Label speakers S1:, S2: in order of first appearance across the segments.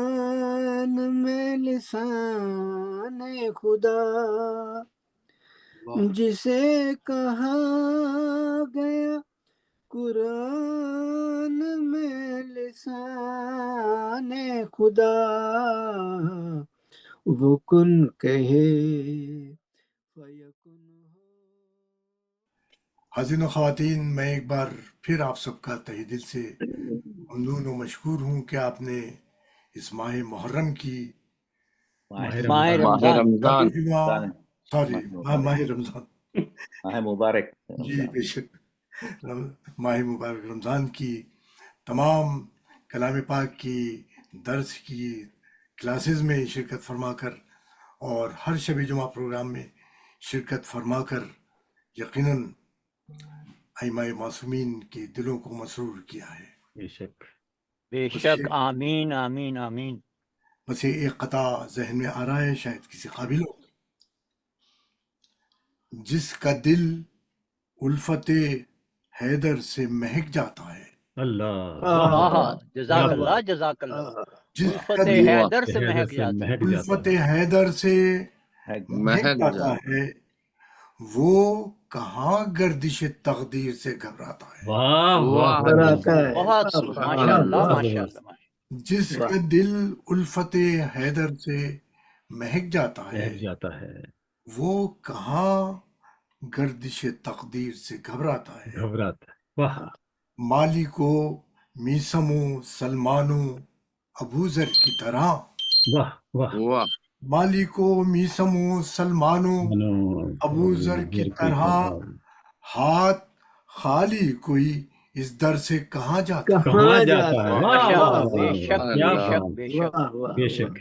S1: قرآن میں لسان خدا
S2: واہ
S1: جسے کہا گیا قرآن میں لسان خدا، وہ کن کہے فیکن ہو۔
S2: حاضرین و خواتین، میں ایک بار پھر آپ سب کا تہہ دل سے ممنون و مشکور ہوں کہ آپ نے اس ماہ محرم کی
S3: ماہ
S4: ماہ
S3: رمضان
S4: رمضان
S2: ماہ رمضان
S3: ماہ مبارک
S2: جی
S3: رمضان
S2: بے شک ماہ مبارک رمضان کی تمام کلام پاک کی درس کی کلاسز میں شرکت فرما کر اور ہر شب جمعہ پروگرام میں شرکت فرما کر یقیناً ائمہ معصومین کے دلوں کو مسرور کیا ہے۔
S3: بے شک
S4: بے شک، آمین آمین آمین۔
S2: بس یہ ایک قطع ذہن میں آ رہا ہے، شاید کسی قابل ہو۔ جس کا دل الفت حیدر سے مہک جاتا ہے،
S3: اللہ
S4: ہاں جزاک اللہ جزاک اللہ۔
S2: جس
S4: الفت
S2: کا دل
S4: حیدر سے مہک
S3: سے
S4: جاتا ہے۔
S3: مہک
S2: الفت
S3: جاتا ہے۔
S2: حیدر سے مہک
S4: مہک
S2: جاتا ہے، وہ کہاں گردش تقدیر سے گھبراتا ہے۔
S3: واہ واہ
S1: آتا ہے
S4: بہت ماشاء اللہ
S3: واہ،
S4: ماشاء اللہ۔
S2: جس کا دل الفت حیدر سے مہک جاتا ہے،
S3: مہک جاتا ہے،
S2: وہ کہاں گردش تقدیر سے گھبراتا ہے۔
S3: گھبراتا ہے۔ واہ
S2: مالکو میسمو سلمانو ابو ذر کی طرح،
S3: واہ واہ،
S2: مالکو میسمو سلمانو ابو ذر کی طرح، ہاتھ خالی کوئی اس در سے کہاں جاتا ہے۔
S3: کہاں جاتا ہے؟
S4: ماشاء
S3: واہ
S4: اللہ، بے شک بے
S3: کیا
S4: شک
S3: بات،
S4: بے شک۔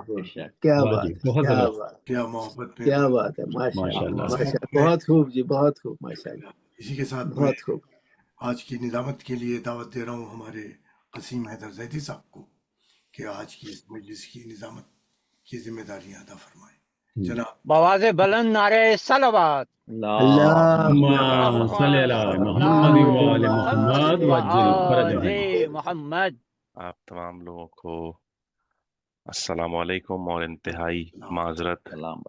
S3: بے شک،
S1: کیا
S3: واہ
S1: بات
S3: جی،
S1: ہے،
S3: بہت
S1: کیا
S3: زبردست،
S1: بات،
S2: کیا محبت میں
S1: کیا بات ہے، ماشاء
S3: ماشاء
S1: اللہ
S3: اللہ۔
S1: ماشاء اللہ، بہت خوب جی، بہت خوب، ماشاء اللہ،
S2: اسی کے ساتھ میں
S1: بہت خوب۔
S2: آج کی نظامت کے لیے دعوت دے رہا ہوں ہمارے قسیم حیدر زیدی صاحب کو کہ آج کی اس مجلس کی نظامت کی ذمہ داریاں ادا فرمائیں۔ جناب
S4: بواز بلند نعرہ صلوات۔
S3: اللہم صلی علی محمد وآل محمد وعجل فرجہ۔
S4: وآل محمد۔
S5: آپ تمام لوگوں کو السلام علیکم، اور انتہائی معذرت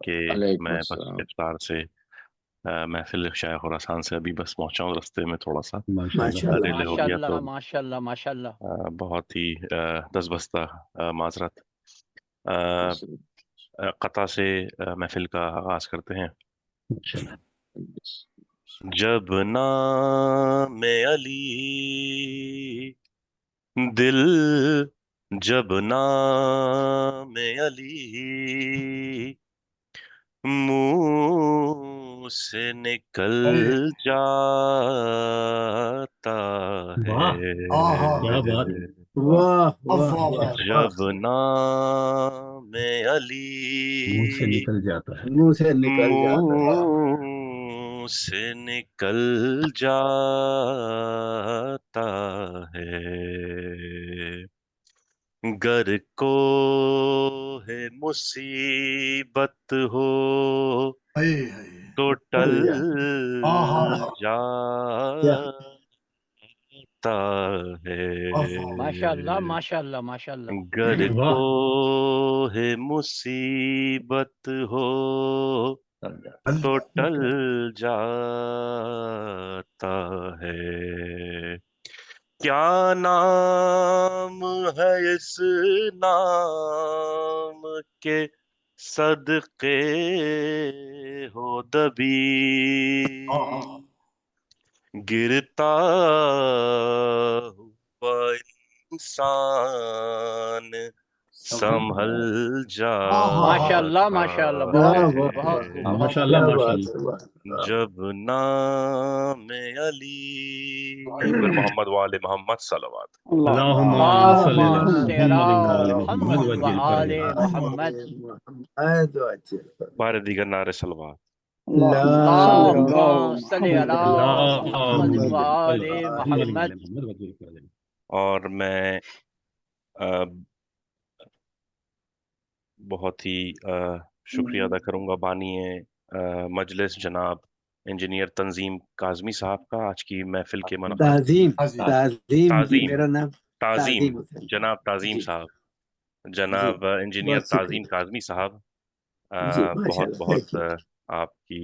S5: کہ میں بس افطار سے محفل شیخ خراسان سے ابھی بس پہنچا ہوں، رستے میں تھوڑا سا
S1: ماشاء اللہ
S5: ڈیلے ہو
S4: ماشاء
S5: گیا،
S4: اللہ
S5: تو
S4: ماشاء اللہ ماشاء اللہ۔
S5: بہت ہی دستبستہ معذرت۔ قطع سے محفل کا آغاز کرتے ہیں۔ جب نام علی دل، جب نام علی منہ سے نکل جاتا ہے،
S3: کیا بات،
S1: واہ واہ
S5: جب نام علی
S3: منہ سے نکل جاتا ہے،
S1: منہ سے نکل جاتا ہے۔
S5: منہ سے نکل جاتا ہے، گر کو ہے مصیبت ہو تو ٹل جاتا ہے،
S4: ماشاء اللہ ماشاء اللہ ماشاء اللہ۔
S5: گر کو ہے مصیبت ہو تو ٹل جاتا ہے، کیا نام ہے اس نام کے صدقے ہو دبی، گرتا ہوا انسان سنبھل
S4: ماشاء اللہ
S5: جاتا
S4: ماشاء اللہ،
S5: ہے،
S4: بہت خوب بہت خوب بہت
S3: ماشاء
S4: خوب۔
S3: اللہ ماشاء اللہ۔
S5: جب نام علی، ایک بار محمد وآل محمد صلوات۔
S3: اللہم صلی علی محمد وآل محمد وعجل
S4: وآل
S3: فرجہ۔
S4: محمد۔
S5: بار دیگر نعرے صلوات۔
S4: اللہم صلی علی محمد
S3: اللہم
S4: وآل
S3: محمد
S4: محمد۔
S3: وعجل فرجہ۔
S5: اور میں بہت ہی شکریہ ادا کروں گا بانی مجلس جناب انجینئر تنظیم کاظمی صاحب کا، آج کی محفل کے
S1: تعظیم
S5: تعظیم
S1: میرا نام
S5: تعظیم
S1: تعظیم
S5: جناب تعظیم
S1: جی
S5: صاحب،
S1: جی
S5: جناب انجینئر
S1: بہت
S5: تعظیم
S1: شکریہ
S5: کاظمی صاحب،
S1: جی ماشاء
S5: بہت
S1: اللہ
S5: بہت
S1: تھینک یو
S5: آپ کی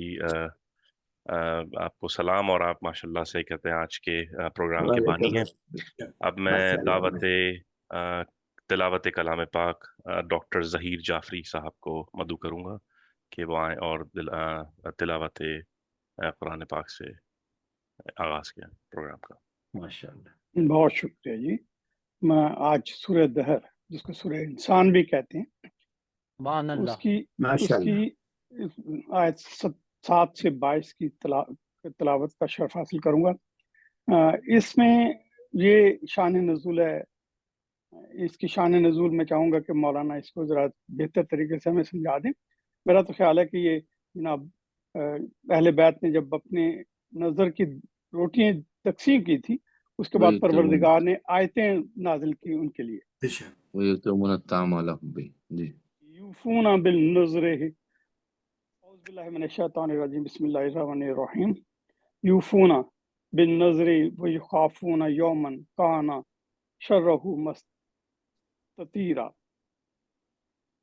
S5: آپ کو سلام، اور آپ ماشاءاللہ سے کہتے ہیں آج کے پروگرام کے بانی
S1: وعلیکم
S5: ہیں۔ اب میں
S1: ماشاء اللہ
S5: دعوت تلاوت کلام پاک ڈاکٹر ظہیر جعفری صاحب کو مدعو کروں گا کہ وہ آئیں اور تلاوت قرآن پاک سے آغاز کیا پروگرام کا۔
S1: ماشاء اللہ
S6: بہت شکریہ جی۔ میں آج سورہ دہر، جس کو سورہ انسان بھی کہتے ہیں،
S4: سبحان
S6: اس
S4: اللہ
S6: کی
S1: ماشاء
S6: اس
S1: اللہ
S6: کی آیت 7 سے 22 کی تلاوت کا شرف حاصل کروں گا۔ اس میں یہ شان نزول ہے، اس کی شان نزول میں چاہوں گا کہ مولانا اس کو ذرا بہتر طریقے سے ہمیں سمجھا دیں۔ میرا تو خیال ہے کہ یہ جناب اہل بیت نے جب اپنے نظر کی روٹیاں تقسیم کی تھی، اس کے بعد پروردگار نے آیتیں نازل کی ان کے لیے۔
S2: بے شک
S7: وَيُتِمُّونَ الطَّعَامَ عَلَى حُبِّهِ جی
S6: یوفون بالنذر، اعوذ باللہ من الشیطان الرجیم، بسم اللہ الرحمن الرحیم۔ یوفون بالنذر ویخافون یوما کان شرہ مستطیرا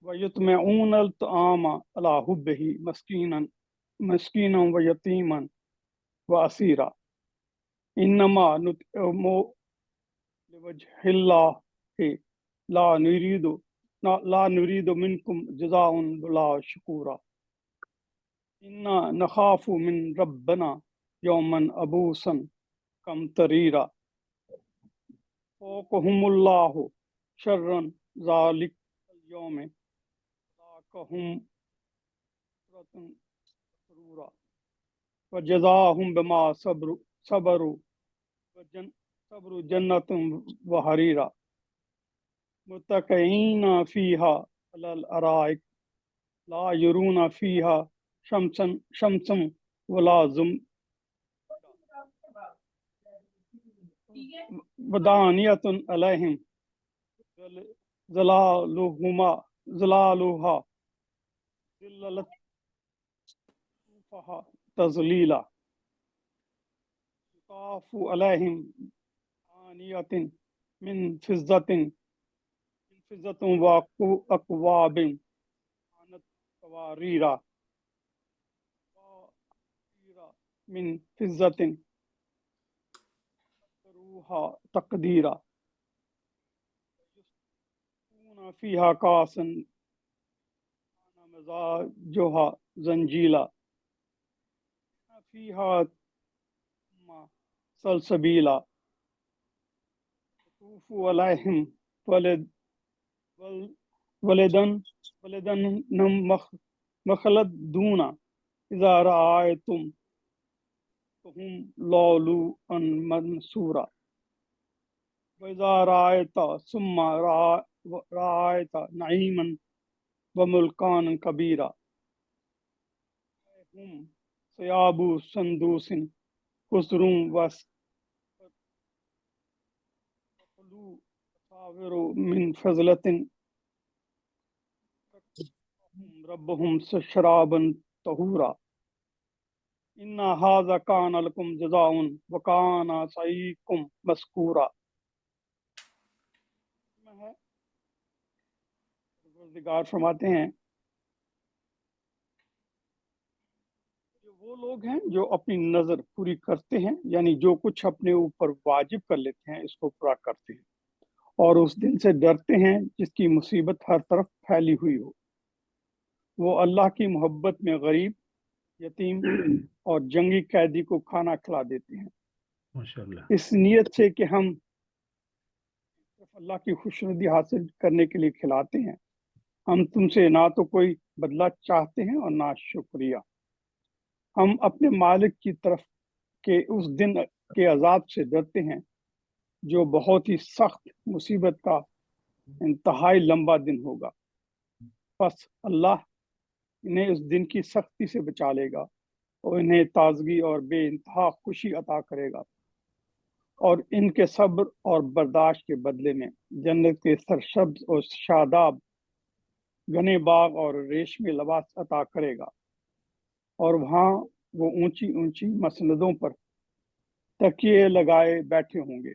S6: ویطمعون الطعام علی حبہ مسکینا ویتیما واسیرا انما نطعم لوجہ اللہ لا نريد منكم جزاء ولا شکورا انا نخاف من ربنا یوما عبوسا قمطریرا فوقهم اللہ شرا ذلك اليوم ذاقهم سرورا وجزاهم بما صبروا جنة وحريرا متكئين فيها على الأرائك لا يرون فيها شمسا ولا ودانية عليهم ظلالها ذللت تظليلا يطاف عليهم آنية من فضة وأكواب كانت قواريرا من فضة قدروها تقديرا يسقون فيها كأسا كان مزاجها زنجيلا فيها سلسبيلا يطوف عليهم ولدن مخلدون إذا رأيتم هم لؤلؤا منثورا وإذا رأيت ثم رأيت نعيما وملكا كبيرا هم ثياب سندوس خضر وصاور من فضلة ربهم شرابا طهورا إن هذا كان لكم جزاء وكان سعيكم مشكورا۔ پروردگار فرماتے ہیں وہ لوگ ہیں جو اپنی نظر پوری کرتے ہیں، یعنی جو کچھ اپنے اوپر واجب کر لیتے ہیں اس کو پورا کرتے ہیں، اور اس دن سے ڈرتے ہیں جس کی مصیبت ہر طرف پھیلی ہوئی ہو۔ وہ اللہ کی محبت میں غریب، یتیم اور جنگی قیدی کو کھانا کھلا دیتے ہیں،
S1: ماشاءاللہ
S6: اس نیت سے کہ ہم صرف اللہ کی خوشنودی حاصل کرنے کے لیے کھلاتے ہیں۔ ہم تم سے نہ تو کوئی بدلہ چاہتے ہیں اور نہ شکریہ۔ ہم اپنے مالک کی طرف کے اس دن کے عذاب سے ڈرتے ہیں جو بہت ہی سخت مصیبت کا انتہائی لمبا دن ہوگا۔ پس اللہ انہیں اس دن کی سختی سے بچا لے گا اور انہیں تازگی اور بے انتہا خوشی عطا کرے گا، اور ان کے صبر اور برداشت کے بدلے میں جنت کے سرسبز اور شاداب گھنے باغ اور ریشمی لباس عطا کرے گا، اور وہاں وہ اونچی اونچی مسندوں پر تکیے لگائے بیٹھے ہوں گے۔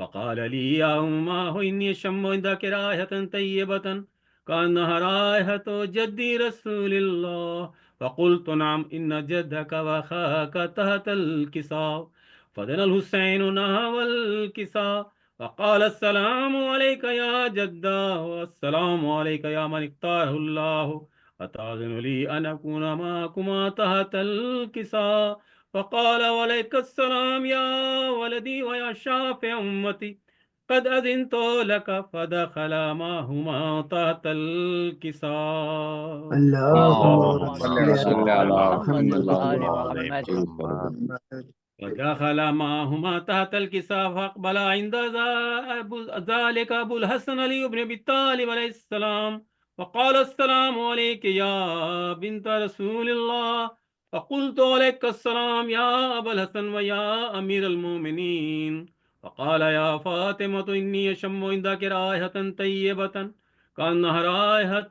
S1: فقال لي يا أماه إني أشم عندك رائحة طيبة كأنها رائحة جدي رسول الله. فقلت نعم إن جدك وأخاك تحت الكساء. فدنا الحسين نحو الكساء فقال السلام عليك يا جدا والسلام عليك يا من اختاره الله أتأذن لي أن أكون معكما تحت الكساء. فقال وعليك السلام يا ولدي ويا شافع أمتي قد أذنت لك. فدخل معهما تحت الكساء.
S7: اللهم
S4: اللهم
S7: صل
S4: صل
S7: على
S4: على
S7: محمد
S4: محمد وآل
S7: وعلى
S4: محمد.
S7: محمد.
S1: ودخل معهما تحت الكساء فأقبل عند ذلك أبو الحسن علي بن أبي طالب عليه السلام وقال السلام عليك يا بنت رسول الله. فقلت عليك السلام يا أبا الحسن ويا أمير المؤمنين. فقال يا فاطمة إني أشم عندك رائحة طيبة كأنها رائحة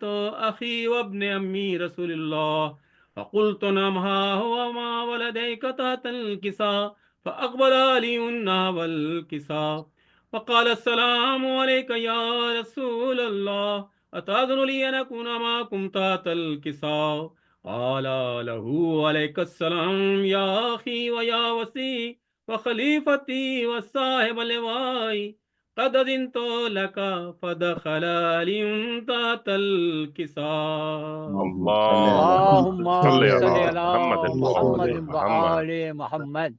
S1: أخي وابن أمي رسول الله. فقلت نعم ها هو ما ولديك تحت الكساء. فأقبل علي نحو الكساء فقال السلام عليك يا رسول الله أتأذن لي أن أكون معكم تحت الكساء. قال له عليك السلام يا أخي ويا وسي وخليفتي وصاحب اللواء قد أذنت لك. فدخل علي تحت الكساء.
S4: اللهم
S5: صل
S4: صل
S5: على
S4: على
S5: محمد
S4: محمد
S5: وآل محمد.
S4: وآل محمد.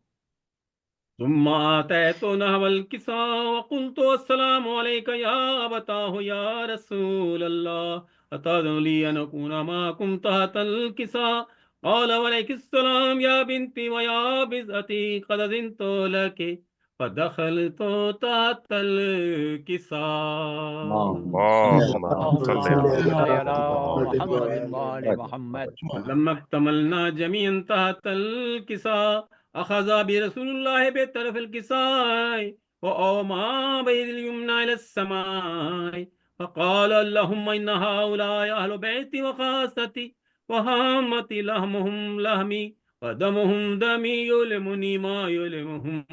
S1: ثم آتيت نحو الكساء وقلت السلام عليك يا أبتاه يا رسول الله أتأذن لي أن أكون معكم تحت الكساء. قال وعليك السلام يا بنتي ويا بزأتي قد أذنت لك. فدخلت تحت الكساء.
S5: اللهم
S4: اللهم
S5: صل
S7: صل
S5: على
S4: صل
S7: على
S4: على
S5: محمد
S4: محمد
S7: محمد
S4: وآل محمد.
S1: لما اكتملنا جميعا تحت الكساء أخذ برسول الله بطرف الكساء وأومى بيد اليمنى إلى السماء فقال اللهم إن هؤلاء أهل بيتي وخاصتي وهامتي لحمهم لحمي ودمهم دمي يؤلمني ما يؤلمهم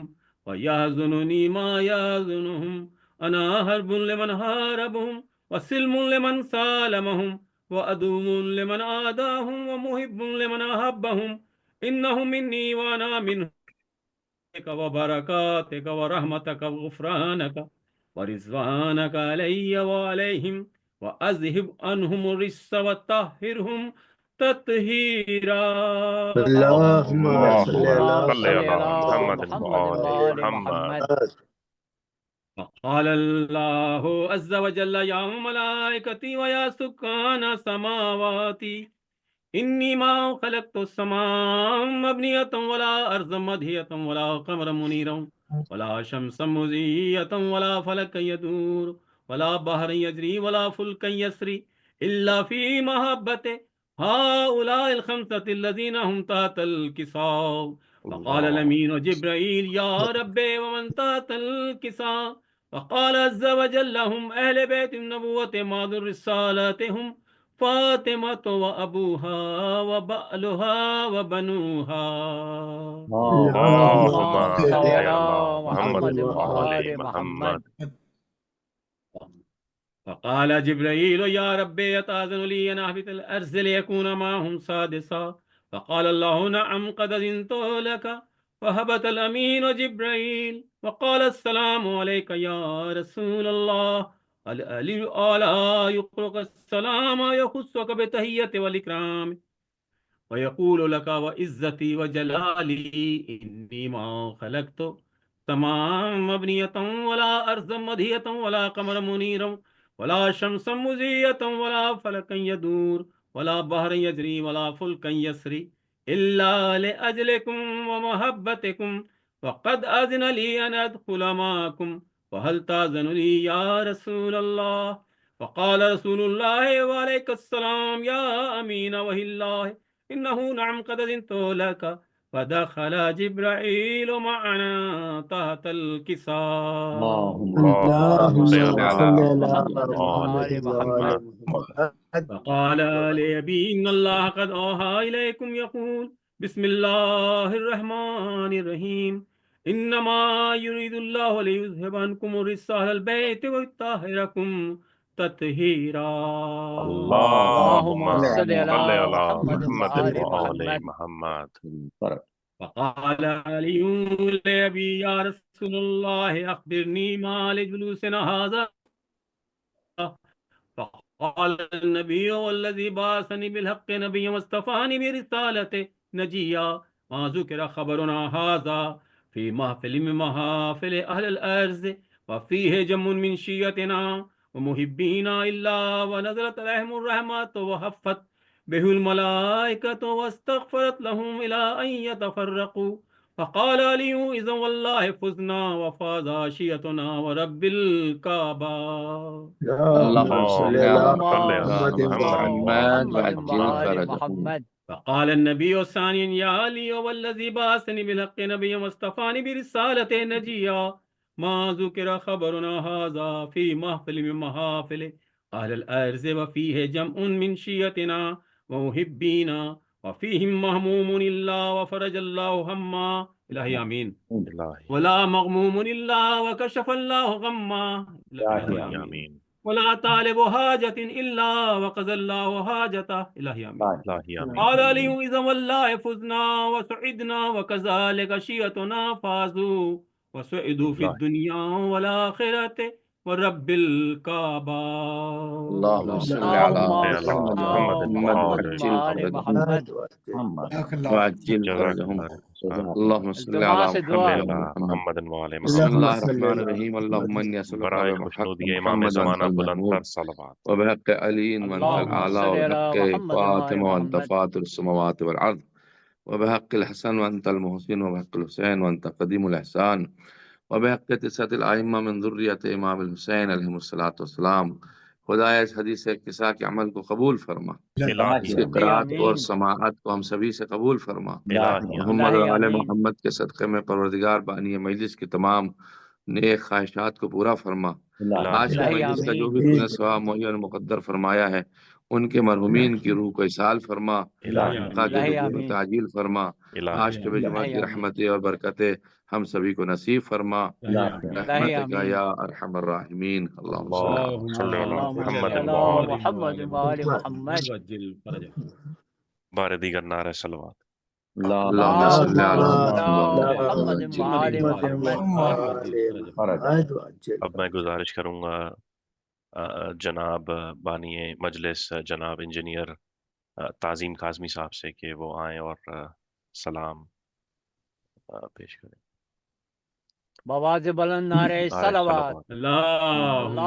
S1: ويحزنني ما يحزنهم. أنا حرب لمن حاربهم وسلم لمن سالمهم وأدوم لمن آداهم ومحب لمن أحبهم. إنهم مني وأنا منهم وبركاتك ورحمتك وغفرانك ورضوانك علي وعليهم وأذهب عنهم الرجس وطهرهم تطهيرا.
S7: اللهم صل
S5: اللهم
S7: على
S5: صل
S4: صل
S5: على
S4: على
S5: محمد
S4: محمد
S5: وآل
S4: وآل
S5: محمد.
S4: محمد.
S1: قال الله عز وجل يا ملائكتي ويا سكان سماواتي إني ما خلقت السماء مبنية ولا أرض مدهية ولا قمر منيرا ولا شمس مزية ولا فلك يدور ولا بحر يجري ولا فلك يسري إلا في محبته هؤلاء الخمسة الذين هم تحت الكساء. فقال الأمين جبرائيل يا ربي ومن تحت الكساء. فقال عز وجل هم أهل بيت النبوة ماذ رسالاتهم فاطمة وأبوها وبألها وبنوها.
S4: اللهم
S5: اللهم
S4: صل
S5: صل
S4: على
S5: على محمد
S4: محمد
S5: وآل
S4: وآل
S5: محمد.
S4: محمد.
S1: فقال جبرائيل يا ربي أتأذن لي أن أهبط الأرض ليكون معهم سادسا. فقال الله نعم قد أذنت لك. فهبط الأمين جبرائيل وقال السلام عليك يا رسول الله. ألا يقرأك السلام يخصك بتحية والإكرام ويقول لك وعزتي وجلالي إني ما خلقت سماء مبنية ولا أرض مدهية ولا قمر منيرا ولا شمس مزية ولا فلك يدور ولا بحر يجري ولا فلك يسري إلا لأجلكم ومحبتكم. وقد أذن لي أن أدخل معكم وهل تأذن لي يا رسول الله. فقال رسول الله وعليك السلام يا أمين وهي الله إنه نعم قد أذنت لك. فدخل جبرائيل معنا تحت الكساء.
S5: اللهم صل
S7: اللهم
S5: على
S7: صل على
S5: محمد
S7: محمد
S5: وآل محمد.
S7: وآل محمد.
S1: فقال لأبي إن الله قد أوحى إليكم يقول بسم الله الرحمن الرحيم انما يريد الله ليذهب عنكم الرجس اهل البيت ويطهركم تطهيرا.
S4: اللهم
S5: اللهم
S4: صل
S5: صل
S4: على
S5: على
S4: محمد
S5: محمد
S4: وآل
S5: وآل
S4: محمد.
S5: محمد.
S1: فقال علي لأبي يا رسول الله أخبرني ما لجلوسنا هذا. فقال النبي والذي بعثني بالحق نبيا واصطفاني برسالته نجيا ما ذكر خبرنا هذا في محفل من محافل أهل الأرض وفيه جم من شيتنا ومحبينا إلا ونزلت عليهم الرحمة وحفت به الملائكة واستغفرت لهم إلى أن يتفرقوا. فقال علي إذا والله فزنا وفاز عشيتنا ورب الكعبة.
S7: اللهم صل على
S4: اللهم
S5: صل على
S7: محمد
S4: صل على
S5: محمد
S4: محمد وآل
S5: وعلى
S4: محمد.
S1: فقال النبي ثانيا يا علي والذي بعثني بالحق نبيا واصطفاني برسالته نجيا ما ذكر خبرنا هذا في محفل من محافل أهل الأرض وفيه جمع من شيتنا ومحبينا وفيهم مهموم إلا وفرج الله هما إلهي آمين
S5: إلهي
S1: ولا مغموم إلا وكشف الله غما إلهي
S5: إلهي
S1: آمين
S5: آمين
S1: ولا طالب حاجة إلا وقضى الله حاجته إلهي آمين.
S5: إلهي آمين.
S1: قال علي إذا والله فزنا وسعدنا وكذلك شيتنا فازوا وسعدوا في
S5: إلهي
S1: الدنيا والآخرة ورب الكعبة.
S4: اللهم
S5: صل على محمد
S4: محمد وآل محمد.
S2: جزاك الله
S5: جزاك الله خير.
S8: اللهم صل
S4: الدعاء
S8: على
S4: سے
S5: صل
S4: دعا.
S5: على
S8: محمد.
S5: محمد وعلى
S8: بسم
S5: محمد.
S8: الله الرحمن الرحيم. اللهم اني اسالك
S5: برائے
S8: بحق
S5: خوشنودی امام
S8: محمد وانت
S5: زمانہ بلند تر
S8: المحمود
S5: صلوات.
S8: وبحق علي وانت
S4: اللهم
S8: الاعلى
S4: صل على
S8: وبحق
S4: محمد وآل
S8: فاطمه وانت
S4: محمد.
S8: فاطر السماوات والارض وبحق الحسن وانت المحسن وبحق الحسين وانت قديم الاحسان وبحق تسعة الائمه من ذریة امام الحسین علیہ الصلوۃ والسلام. خدایا اس حدیث قصہ کے عمل کو قبول فرما،
S5: الہی
S8: اس کی
S5: آمین.
S8: قرأت اور
S4: آمین.
S8: سماعت کو ہم سبھی سے قبول فرما.
S5: الہی آمین.
S8: محمد و آل
S4: آمین.
S8: محمد کے صدقے میں پروردگار بانی مجلس کی تمام نیک خواہشات کو پورا فرما. آج کے
S4: الہی
S8: مجلس کا جو
S4: آمین.
S8: بھی تو نے ثواب معین اور مقدر فرمایا ہے ان کے مرحومین کی روح کو اصال فرما،
S5: الہی
S8: ان کا جو
S4: الہی
S8: حضور
S4: آمین.
S8: تعجیل فرما.
S5: الہی
S8: آج کے جمعہ
S4: الہی
S8: کی
S4: آمین.
S8: رحمتیں اور برکتیں ہم سبھی کو نصیب فرما.
S4: الہی
S8: رحمتک
S4: آمین.
S8: یا ارحم الراحمین. اللہم صل علی
S5: اللہم صل علی
S4: اللهم
S5: محمد
S4: صل على
S5: وعلى
S4: محمد وآل محمد.
S1: وجل فرجه.
S5: بار دیگر نعرہ صلوات.
S8: اللہم صل علی
S4: محمد وآل محمد.
S5: اب میں گزارش کروں گا جناب بانی مجلس جناب انجینئر تعظیم کاظمی صاحب سے کہ وہ آئیں اور سلام پیش کریں.
S4: بواز بلند نعرہ صلوات. اللهم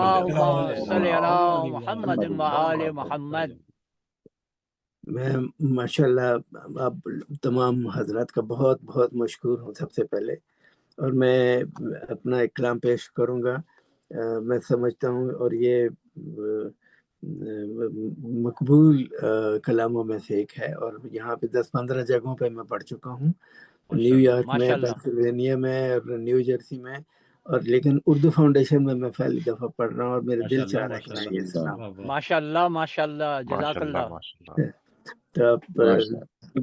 S4: صل على محمد وآل محمد.
S7: میں ماشاءاللہ اب تمام حضرات کا بہت بہت مشکور ہوں سب سے پہلے، اور میں اپنا ایک کلام پیش کروں گا. میں سمجھتا ہوں اور یہ مقبول کلاموں میں سے ایک ہے، اور یہاں پہ 10-15 جگہوں پہ میں پڑھ چکا ہوں، نیو یارک میں، پینسلوینیا میں اور نیو جرسی میں، اور لیکن اردو فاؤنڈیشن میں پہلی دفعہ پڑھ رہا ہوں، اور میرے دل چاہ رہا ہے کہ میں یہ سناؤں.
S4: ماشاءاللہ ماشاءاللہ جزاک اللہ.
S7: تو آپ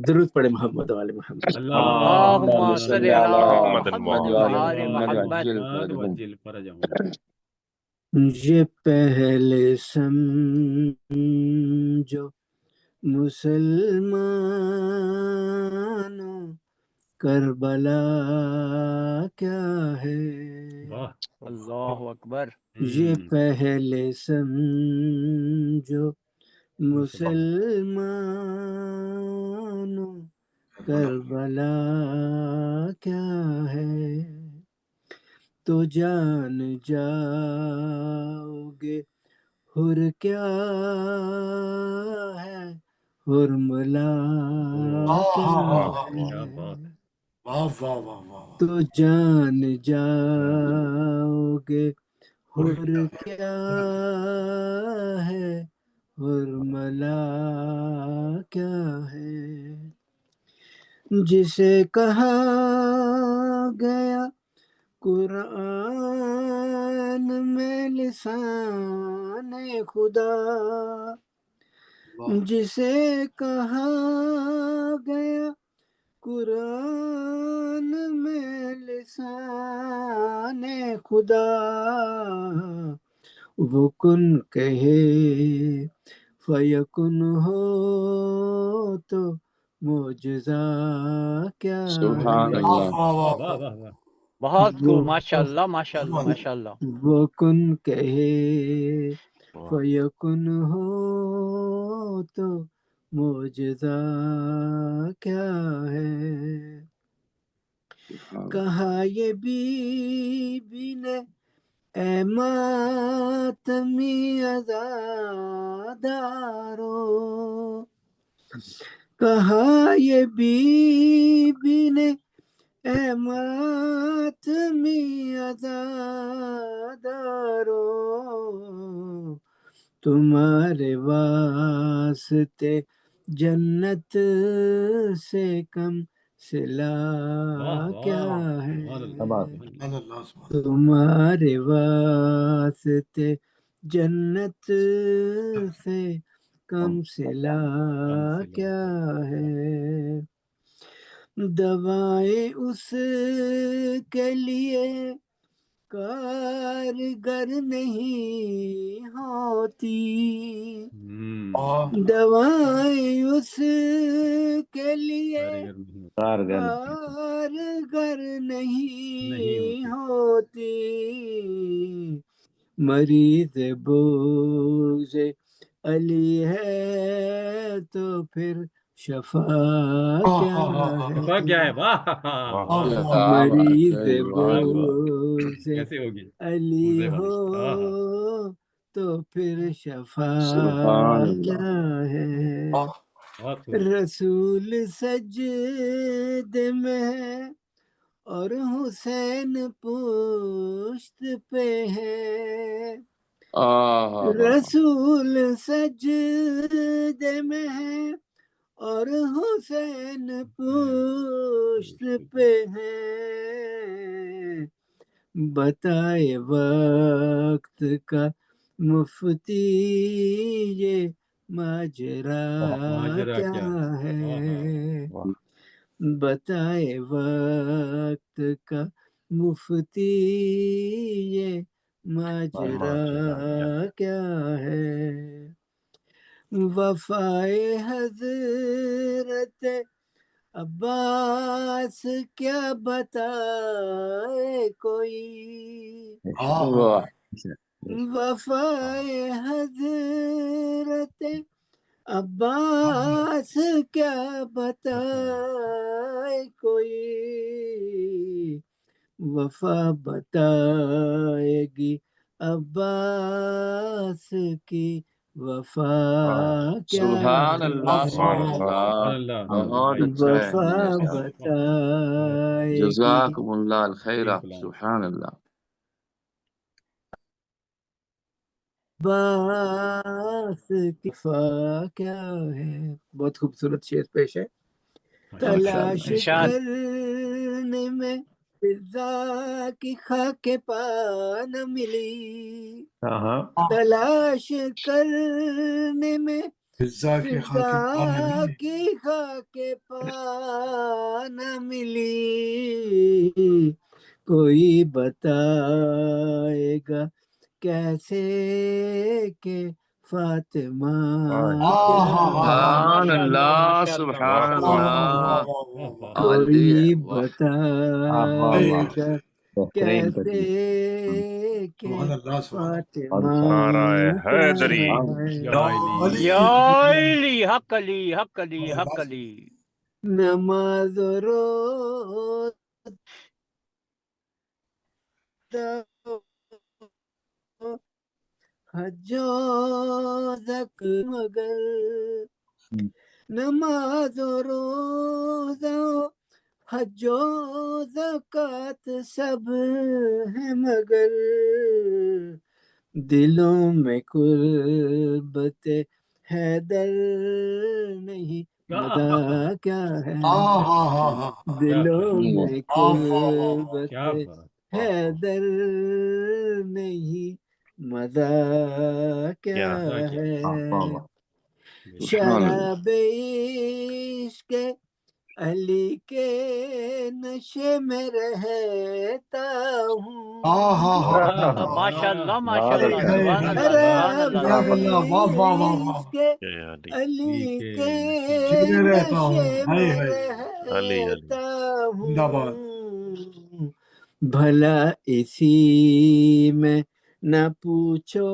S7: درود پڑھے محمد وآل محمد.
S4: اللهم صل على محمد وآل محمد.
S1: وجل فرجه.
S7: یہ پہلے سمجھو مسلمانوں کربلا کیا ہے،
S4: اللہ اکبر.
S7: یہ پہلے سمجھو مسلمانوں کربلا کیا ہے، تو جان جاؤ گے حر کیا ہے، حرملا کیا ہے، تو جان جاؤ گے حر کیا ہے، حرملا کیا ہے. جسے کہا گیا قرآن میں لسان خدا، جسے کہا گیا قرآن میں لسان خدا وہ کن کہے فیکن ہو تو معجزہ کیا
S8: سبحان
S7: ہے؟
S8: اللہ
S1: واہ واہ واہ،
S3: بہت
S7: وہ
S3: خوب، ماشاء اللہ ماشاء اللہ ماشاء اللہ.
S7: وہ کن کہے
S5: واہ،
S7: فیکن ہو تو معجزہ کیا ہے؟ کہا یہ بی بی نے اے ماتمی عزادارو، کہا یہ بی بی نے اے ماتمی عزادارو، تمہارے واسطے جنت سے کم صلہ
S1: واہ
S7: کیا
S1: واہ،
S7: ہے؟
S1: سبحان اللہ
S2: سبحان
S1: سبحان اللہ.
S2: اللہ سبحان
S7: تمہارے واسطے جنت سے کم صلہ
S1: کم سے
S7: کیا
S1: لا
S7: ہے؟ دوائیں اس کے لیے کارگر نہیں ہوتی، دوائیں اس کے لیے
S1: کاریگر نہیں
S7: کارگر نہیں
S1: ہوتی.
S7: ہوتی، مریض بوجھ علی ہے تو پھر شفا کیا
S1: شفا کیا ہے؟
S7: ہے؟
S1: واہ
S5: واہ،
S1: واہ،
S8: کیا
S7: مریض
S8: بات ہے،
S1: کیا
S8: واہ
S1: بات،
S7: بوجھ
S1: کیسے ہوگی
S7: علی
S1: موزے
S7: ہو
S1: والی؟
S7: تو پھر شفا
S8: سبحان اللہ
S7: کیا ہے؟
S1: بہت خوب.
S7: رسول سجد میں ہے اور حسین پشت پہ ہے، رسول سجد میں ہے اور حسین پشت پہ ہے، بتائے وقت کا مفتی یہ ماجرا
S1: ماجرا
S7: کیا
S1: کیا
S7: ہے؟
S5: واہ،
S7: بتائے وقت کا مفتی یہ ماجرا کیا ہے؟ وفائے حضرت عباس کیا بتائے کوئی،
S8: واہ
S7: وفائے حضرت عباس کیا بتائے کوئی، وفا بتائے گی عباس کی وفا کیا
S8: سبحان اللہ
S7: ہے؟
S8: سبحان
S5: سبحان
S8: اللہ
S1: سبحان اللہ.
S8: بہت اچھا ہے
S7: وفا
S8: ماشاء اللہ.
S7: بتائے گی
S8: جزاکم اللہ الخیر.
S1: بالکل.
S8: سبحان اللہ.
S7: عباس کی وفا کیا ہے؟ بہت خوبصورت شعر پیش ہے. تلاش
S3: ارشاد.
S7: کرنے میں فضا کی خاک پا نہ ملی، تلاش کرنے میں
S2: فضا کے
S7: فضا
S2: خاک پا نہ ملی،
S7: کی خاک پا نہ ملی، کوئی بتائے گا کیسے کہ فاطمہ کیا
S8: سبحان
S3: ماشاء اللہ
S8: اللہ
S3: ماشاء اللہ
S8: سبحان
S3: ماشاء
S1: واہ
S3: اللہ.
S1: واہ
S8: اللہ.
S1: واہ واہ واہ.
S8: عالی ہے.
S7: کوئی
S8: واہ
S7: بتائے گا کیسے کہ
S2: سبحان اللہ سبحان
S7: فاطمہ
S5: نعرہ
S7: کیا
S5: حیدری.
S1: یا
S7: ہے؟
S1: علی.
S3: یا علی حق علی حق علی حق علی.
S7: نماز و روزہ حج و زکات مگر، نماز و روزہ حج و زکات سب ہے مگر، دلوں میں قربت حیدر نہیں، مدہ کیا ہے؟ دلوں میں قربت
S1: کیا بات.
S7: حیدر نہیں، مزہ کیا ہے؟
S8: سبحان اللہ.
S7: شراب عشق علی کے نشے میں رہتا ہوں
S3: ماشاءاللہ ماشاءاللہ سبحان اللہ
S7: ارے
S3: سبحان اللہ
S2: جزاک اللہ، واہ واہ واہ واہ،
S7: عزیز کے
S5: علی
S7: علی کے
S2: جینے رہتا ہوں،
S7: نشے
S2: ہائے
S7: میں
S2: ہائے،
S5: علی
S7: رہتا
S2: زندہ باد۔
S7: ہوں بھلا اسی میں نہ پوچھو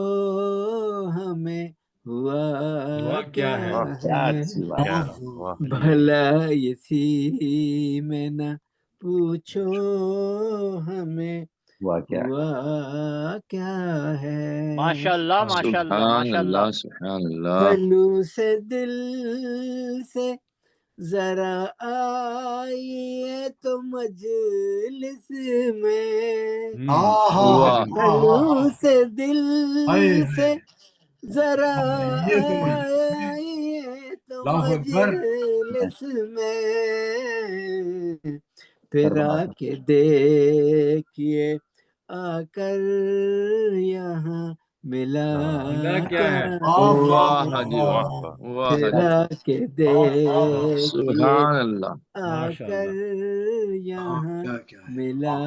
S7: ہمیں ہوا کیا
S5: واہ
S7: ہے
S5: کیا واہ
S7: بھلا اسی میں نہ پوچھو ہمیں ہوا کیا ہے
S3: ماشاءاللہ ماشاءاللہ
S8: سبحان
S3: ماشاءاللہ
S8: اللہ سبحان اللہ
S7: خلوص دل سے ذرا آئیے تو مجلس میں خلوص دل سے ذرا
S2: یہ تو
S7: آئیے تو
S2: اللہ اکبر،
S7: مجلس میں پھر آ کے دیکھیے آ کر یہاں ملا کیا
S2: واہ واہ
S8: واہ جی
S5: واہ
S8: واہ
S5: واہ
S8: واہ
S7: پھر
S8: جی
S7: آ کے دیکھیے
S8: سبحان اللہ
S7: آ کر یہاں
S2: کیا کیا ہے،
S7: ملا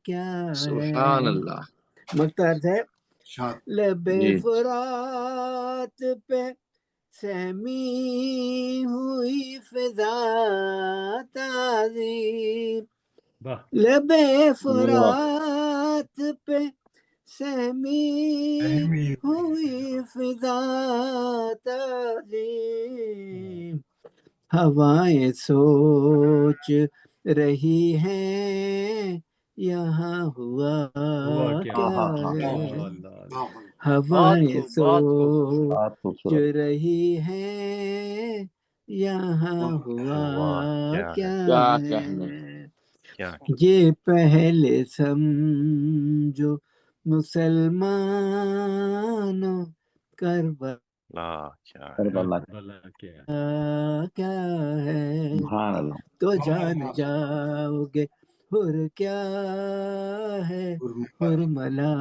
S7: کیا
S8: سبحان
S7: ہے
S8: اللہ
S7: مختار صاحب
S2: شاد
S7: لبے
S8: جی
S7: فرات پہ سہمی ہوئی فضا تازی لبے فرات پہ سہمی
S2: اہمی
S7: ہوئی فضا تازی ہوائیں سوچ رہی ہیں یہاں ہوا کیا ہے ہوائیں سوچ رہی ہیں یہاں ہوا
S5: کیا
S7: کیا
S8: کیا
S7: ہے
S8: کہنے
S5: کیا
S7: یہ پہلے سمجھو مسلمانوں کربلا
S5: لا کیا ہے
S7: کیا ہے تو جان جاؤ گے حر کیا ہے حرملا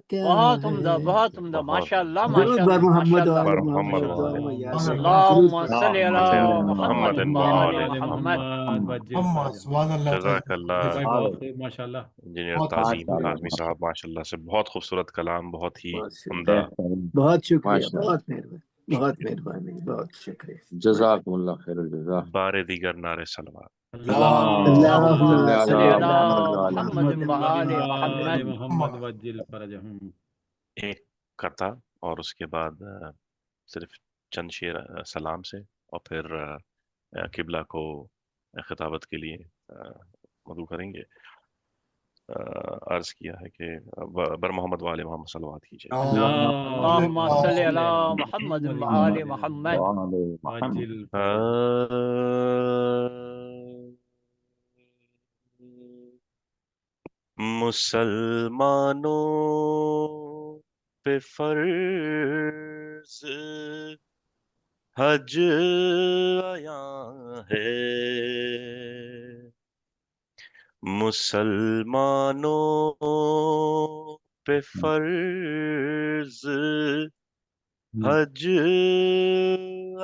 S7: کیا
S3: بہت
S7: ہے
S3: عمدہ بہت عمدہ
S5: بہت
S3: ماشاءاللہ
S7: درود بر
S3: ماشاءاللہ
S7: محمد
S3: ماشاءاللہ
S7: وآل
S5: بر
S7: محمد
S5: محمد وآل
S7: اللہم یا
S5: محمد
S7: رب
S3: اللهم
S7: درود
S3: صل على محمد وآل محمد
S2: محمد سبحان اللہ
S5: جزاک اللہ
S1: ماشاءاللہ
S5: انجینئر
S2: بہت
S5: تعظیم کاظمی صاحب ماشاءاللہ سے بہت خوبصورت کلام، بہت ہی
S7: بہت
S5: عمدہ۔
S7: شکریہ بہت شکریہ
S8: ماشاء اللہ
S7: بہت مہربانی بہت مہربانی بہت شکریہ
S8: جزاکم اللہ خیر الجزا
S5: بار دیگر نعرے سلوات۔
S7: اللہم
S8: صل
S7: صلی
S8: علی
S7: علی
S8: محمد وعلی
S3: محمد وآل محمد
S1: محمد وجل فرجہم۔
S5: ایک کرتا اور اس کے بعد صرف چند شعر سلام سے، اور پھر قبلہ کو خطابت کے لیے مدعو کریں گے۔ عرض کیا ہے کہ بر محمد والے محمد صلوات کیجیے۔
S3: اللهم صل على محمد وآل محمد
S1: وجل
S5: مسلمانوں پہ فرض حج عیاں ہے، مسلمانوں پہ فرض حج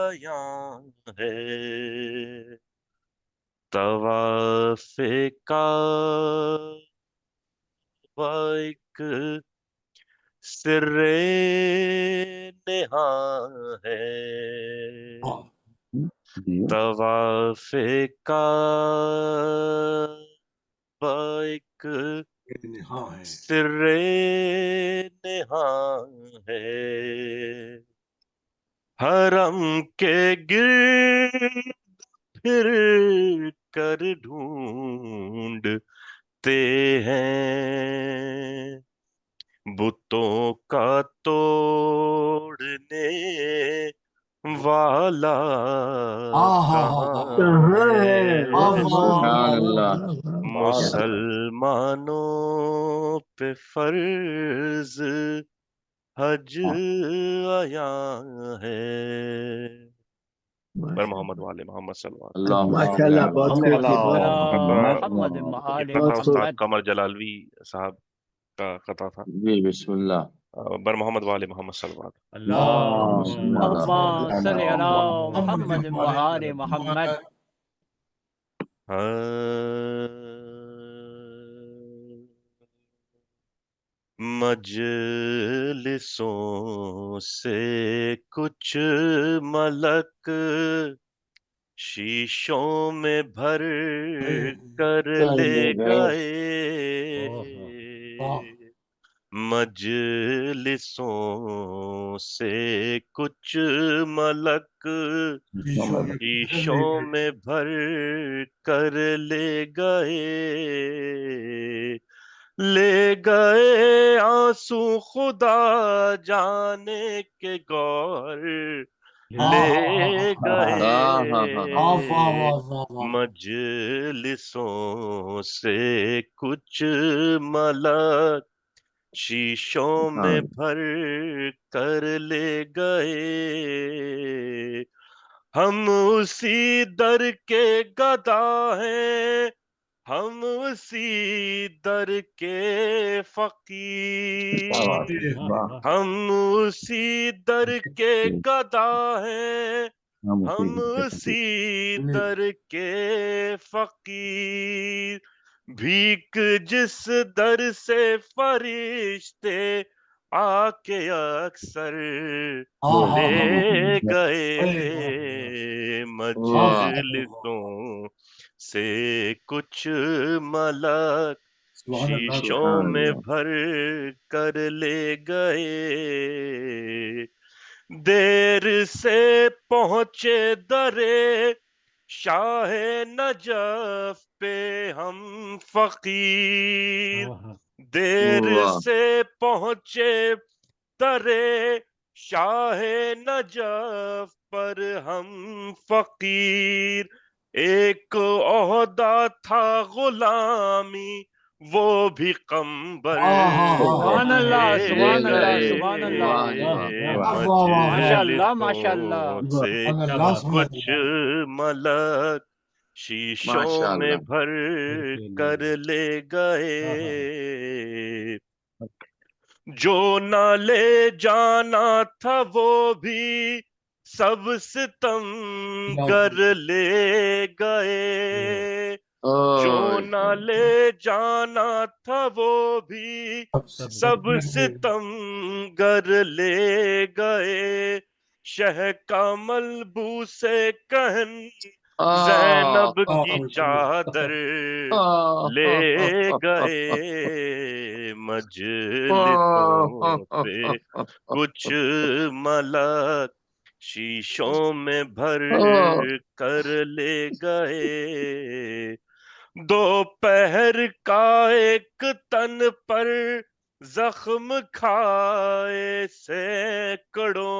S5: عیاں ہے، طواف کعبہ ایک سر نہاں ہے، طواف کعبہ ایک سر نہاں ہے، حرم کے گرد پھر کر ڈھونڈتے ہیں، بتوں کا توڑنے والا کہاں ہے،
S8: سبحان اللہ
S5: مسلمانوں پہ فرض حج عیاں ہے۔ بر محمد والے محمد صلی اللہ علیہ
S8: اللہ
S7: ماشاءاللہ بہت خوبصورت
S3: محمد وآل
S5: وسلم۔ یہ قطع استاد
S3: محمد
S5: قمر جلالوی صاحب کا قطع تھا۔
S8: جی بسم اللہ
S5: بر محمد والے محمد صلی اللہ علیہ
S3: اللهم صل على محمد وآل محمد
S5: مجلسوں سے کچھ ملک شیشوں میں بھر کر لے گئے، مجلسوں سے کچھ ملک شیشوں میں بھر کر لے گئے آنسو خدا جانے کے گوہر لے گئے، مجلسوں سے کچھ ملک شیشوں میں بھر کر لے گئے، ہم اسی در کے گدا ہیں، ہم اسی در کے فقیر، ہم اسی در کے گدا ہیں، ہم اسی در کے فقیر، بھیک جس در سے فرشتے آ کے اکثر لے گئے، مجلسوں سے کچھ ملک شیشوں میں بھر کر لے گئے، دیر سے پہنچے درے شاہ نجف پہ ہم فقیر، دیر سے پہنچے درے شاہ نجف پر ہم فقیر، ایک عہدہ تھا غلامی وہ بھی قمبر
S4: سبحان اللہ، سبحان اللہ، سبحان اللہ، ماشاء اللہ، ماشاء اللہ،
S5: سے کچھ ملک شیشوں میں بھر کر لے گئے، جو نہ لے جانا تھا وہ بھی سب ستم گر لے گئے، جو نہ لے جانا تھا وہ بھی سب ستم گر لے گئے، شہ کا ملبوس کہن زینب کی چادر لے گئے، مجلسوں سے کچھ ملک شیشوں میں بھر کر لے گئے، دوپہر کا ایک تن پر زخم کھائے سینکڑوں،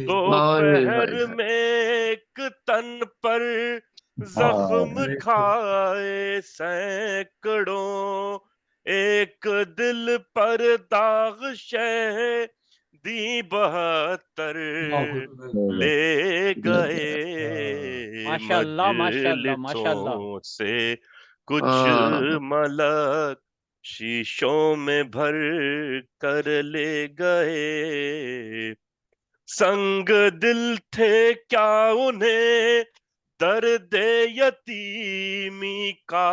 S5: دوپہر میں ایک تن پر زخم کھائے سینکڑوں، ایک دل پر داغ شہ دی 72 لے گئے،
S4: ماشاء اللہ، ماشاء اللہ، ماشاء اللہ،
S5: مجلسوں سے کچھ ملک شیشوں میں بھر کر لے گئے، سنگ دل تھے کیا انہیں درد یتیمی کا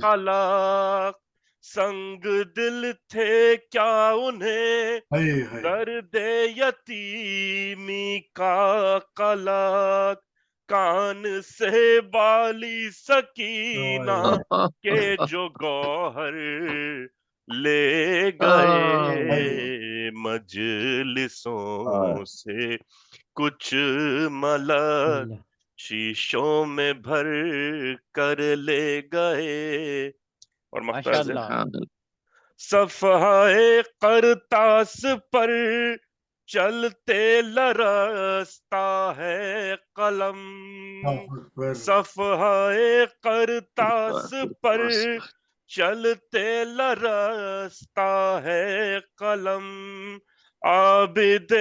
S5: قلق، سنگ دل تھے کیا انہیں درد یتیمی کا قلق، کان سے بالی سکینہ کے جو گوہر لے گئے، مجلسوں سے کچھ ملک شیشوں میں بھر کر لے گئے، اور
S4: ماشاء اللہ،
S5: صفحہ قرطاس پر چلتے لرزتا ہے قلم، صفحہ قرطاس پر چلتے لرزتا ہے قلم، عابد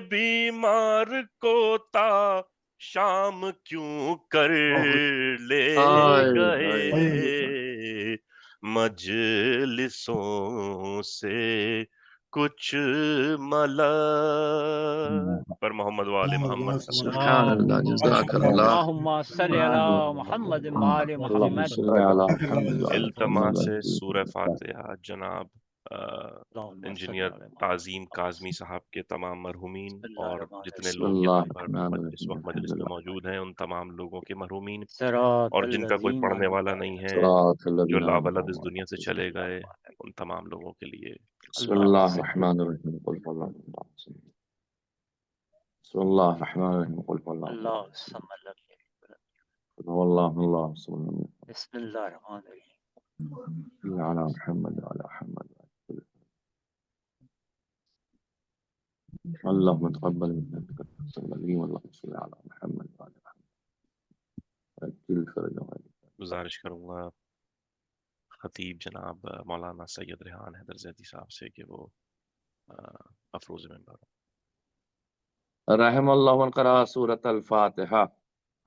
S5: بیمار کو تا شام کیوں کر لے گئے، مجلسوں سے کچھ ملک پر محمد وآل محمد
S8: سبحان اللہ، جزاک اللہ،
S4: اللهم صل على محمد وآل
S8: اللهم
S4: محمد.
S8: صل على محمد وعلى
S5: التماس
S8: محمد.
S5: سورہ فاتحہ جناب
S4: اللهم صل
S5: انجینئر
S4: على محمد.
S5: تعظیم کاظمی صاحب کے تمام مرحومین
S4: بسم اللہ
S5: اور
S4: الرحمن
S5: جتنے
S8: بسم
S5: لوگ
S8: اللہ
S5: یہاں پر
S8: الرحمن
S5: اس
S8: الرحیم،
S5: وقت
S8: الحمد
S5: مجلس میں
S8: للہ.
S5: موجود ہیں، ان تمام لوگوں کے مرحومین
S4: صراط
S5: اور جن کا کوئی
S4: الذین
S5: پڑھنے والا
S4: انعمت
S5: نہیں ہے،
S8: صراط
S5: جو
S8: الذین انعمت
S5: لاولد اس
S8: علیہم.
S5: دنیا سے چلے گئے، ان تمام لوگوں کے لیے
S8: بسم
S4: اللہ
S8: اللہ
S4: صل
S8: الرحمن الرحیم، قل هو اللہ احد. بسم اللہ الرحمن الرحیم، قل هو اللہ
S4: اللہ
S8: احد.
S4: الصمد لم یلد ولم
S8: قل هو اللہ اللہ الصمد.
S4: یولد. بسم اللہ الرحمن الرحیم.
S8: صل على محمد وعلى محمد. اللهم تقبل منا انك انت السميع العليم. اللهم صل على محمد وعلى محمد. اجل فرجهم.
S5: گزارش کروں گا خطیب جناب مولانا سید ریحان حیدر زیدی صاحب سے کہ وہ افروز منبر.
S8: رحم اللہ من قرأ سورۃ الفاتحہ.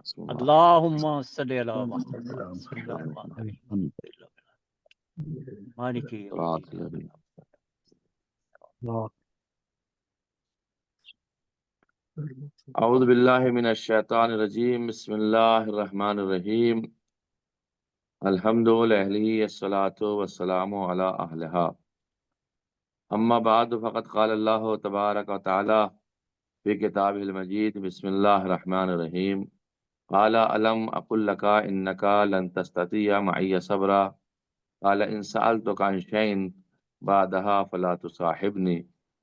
S8: بسم اللہ.
S4: اللهم صل على محمد. بسم الله الرحمن الرحيم. مالك يوم
S8: صراط
S4: الدين.
S8: الذين اعوذ باللہ من الشیطان الرجیم. بسم اللہ الرحمن الرحیم. الحمد للہ الصلاۃ والسلام علی اہلہا. اما بعد فقد قال اللہ تبارک و تعالی فی کتابہ المجید. بسم اللہ الرحمن الرحیم. قال الم اقل لک انک لن تستطیع معی صبرا قال ان سألتک عن شیء بعدها فلا تصاحبنی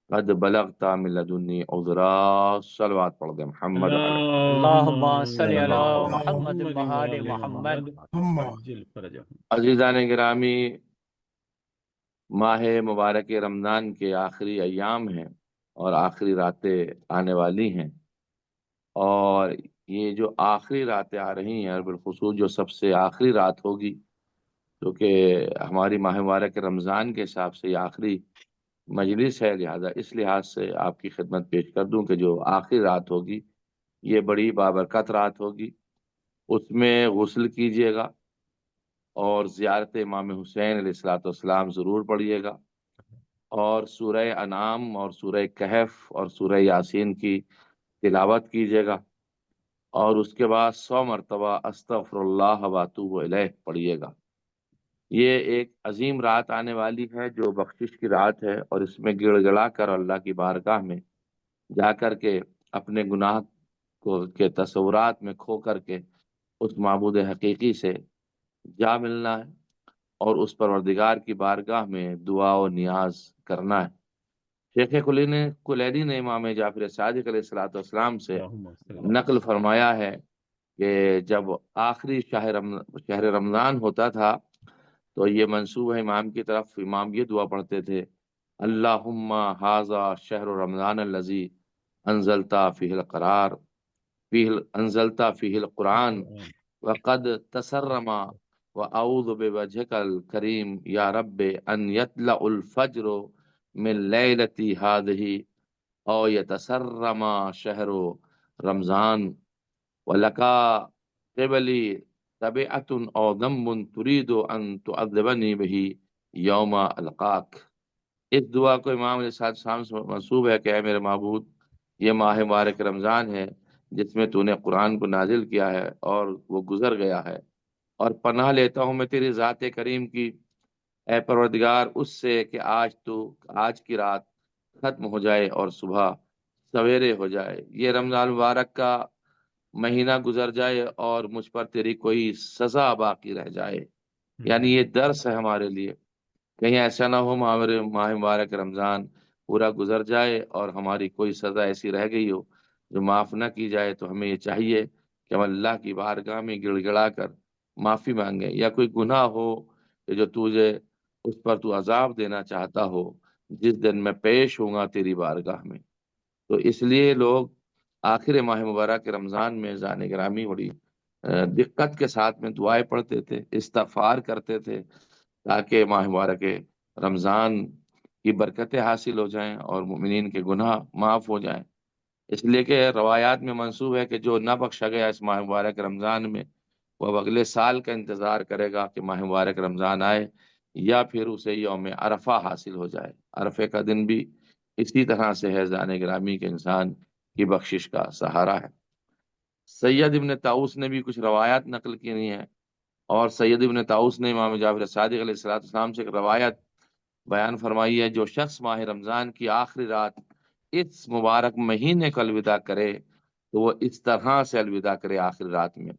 S8: قد بلغت من لدنی عذرا. صلوات پڑھ دیں محمد علیہ.
S4: اللهم صل على محمد وآل محمد.
S1: عجل فرجهم.
S8: عزیزان گرامی، ماہ مبارک رمضان کے آخری ایام ہیں اور آخری راتیں آنے والی ہیں، اور یہ جو آخری راتیں آ رہی ہیں اور بالخصوص جو سب سے آخری رات ہوگی، کیونکہ ہماری ماہ مبارک رمضان کے حساب سے یہ آخری مجلس ہے، لہذا اس لحاظ سے آپ کی خدمت پیش کر دوں کہ جو آخری رات ہوگی یہ بڑی بابرکت رات ہوگی. اس میں غسل کیجیے گا اور زیارت امام حسین علیہ السلام ضرور پڑھیے گا، اور سورہ انعام اور سورہ کہف اور سورہ یاسین کی تلاوت کیجیے گا، اور اس کے بعد 100 مرتبہ استغفر اللہ واتوب الیہ پڑھیے گا. یہ ایک عظیم رات آنے والی ہے جو بخشش کی رات ہے، اور اس میں گڑ گڑا کر اللہ کی بارگاہ میں جا کر کے اپنے گناہ کے تصورات میں کھو کر کے اس معبود حقیقی سے جا ملنا ہے، اور اس پروردگار کی بارگاہ میں دعا و نیاز کرنا ہے. شیخ کلینی نے امام جعفر صادق علیہ السلام سے نقل فرمایا ہے کہ جب آخری شہر رمضان ہوتا تھا تو یہ منسوب ہے امام کی طرف. امام یہ دعا پڑھتے تھے: اللہم ھذا شہر رمضان الذی انزلتا فیہ القرآن وقد تسرما واعوذ بوجہک الکریم یا رب ان یطلع الفجر من لیلتی ہذہ او یتسرما شہر رمضان ولکا قبلی تبعۃ او ذنب ترید ان تعذبنی بہ یوم القاک. اس دعا کو امام علیہ السلام سے منسوب ہے کہ اے میرے معبود، یہ ماہ مبارک رمضان ہے جس میں تو نے قرآن کو نازل کیا ہے اور وہ گزر گیا ہے، اور پناہ لیتا ہوں میں تیری ذات کریم کی اے پروردگار اس سے کہ آج کی رات ختم ہو جائے اور صبح سویرے ہو جائے، یہ رمضان مبارک کا مہینہ گزر جائے اور مجھ پر تیری کوئی سزا باقی رہ جائے. یعنی یہ درس ہے ہمارے لیے، کہیں ایسا نہ ہو ہمارے ماہ مبارک رمضان پورا گزر جائے اور ہماری کوئی سزا ایسی رہ گئی ہو جو معاف نہ کی جائے. تو ہمیں یہ چاہیے کہ ہم اللہ کی بارگاہ میں گڑ گڑا کر معافی مانگیں، یا کوئی گناہ ہو کہ جو تجھے اس پر تو عذاب دینا چاہتا ہو جس دن میں پیش ہوں گا تیری بارگاہ میں. تو اس لیے لوگ آخر ماہ مبارک رمضان میں زان گرامی بڑی دقت کے ساتھ میں دعائیں پڑھتے تھے، استغفار کرتے تھے، تاکہ ماہ مبارک رمضان کی برکتیں حاصل ہو جائیں اور مومنین کے گناہ معاف ہو جائیں. اس لیے کہ روایات میں منسوب ہے کہ جو نہ بخشا گیا اس ماہ مبارک رمضان میں وہ اب اگلے سال کا انتظار کرے گا کہ ماہ مبارک رمضان آئے یا پھر اسے یوم عرفہ حاصل ہو جائے۔ عرفے کا دن بھی اسی طرح سے ہے زان گرامی کے انسان کی بخشش کا سہارا ہے۔ سید ابن طاؤس نے بھی کچھ روایات نقل کی ہیں، اور سید ابن طاؤس نے امام جعفر صادق علیہ السلام سے ایک روایت بیان فرمائی ہے، جو شخص ماہ رمضان کی آخری رات اس مبارک مہینے کو الوداع کرے تو وہ اس طرح سے الوداع کرے آخری رات میں: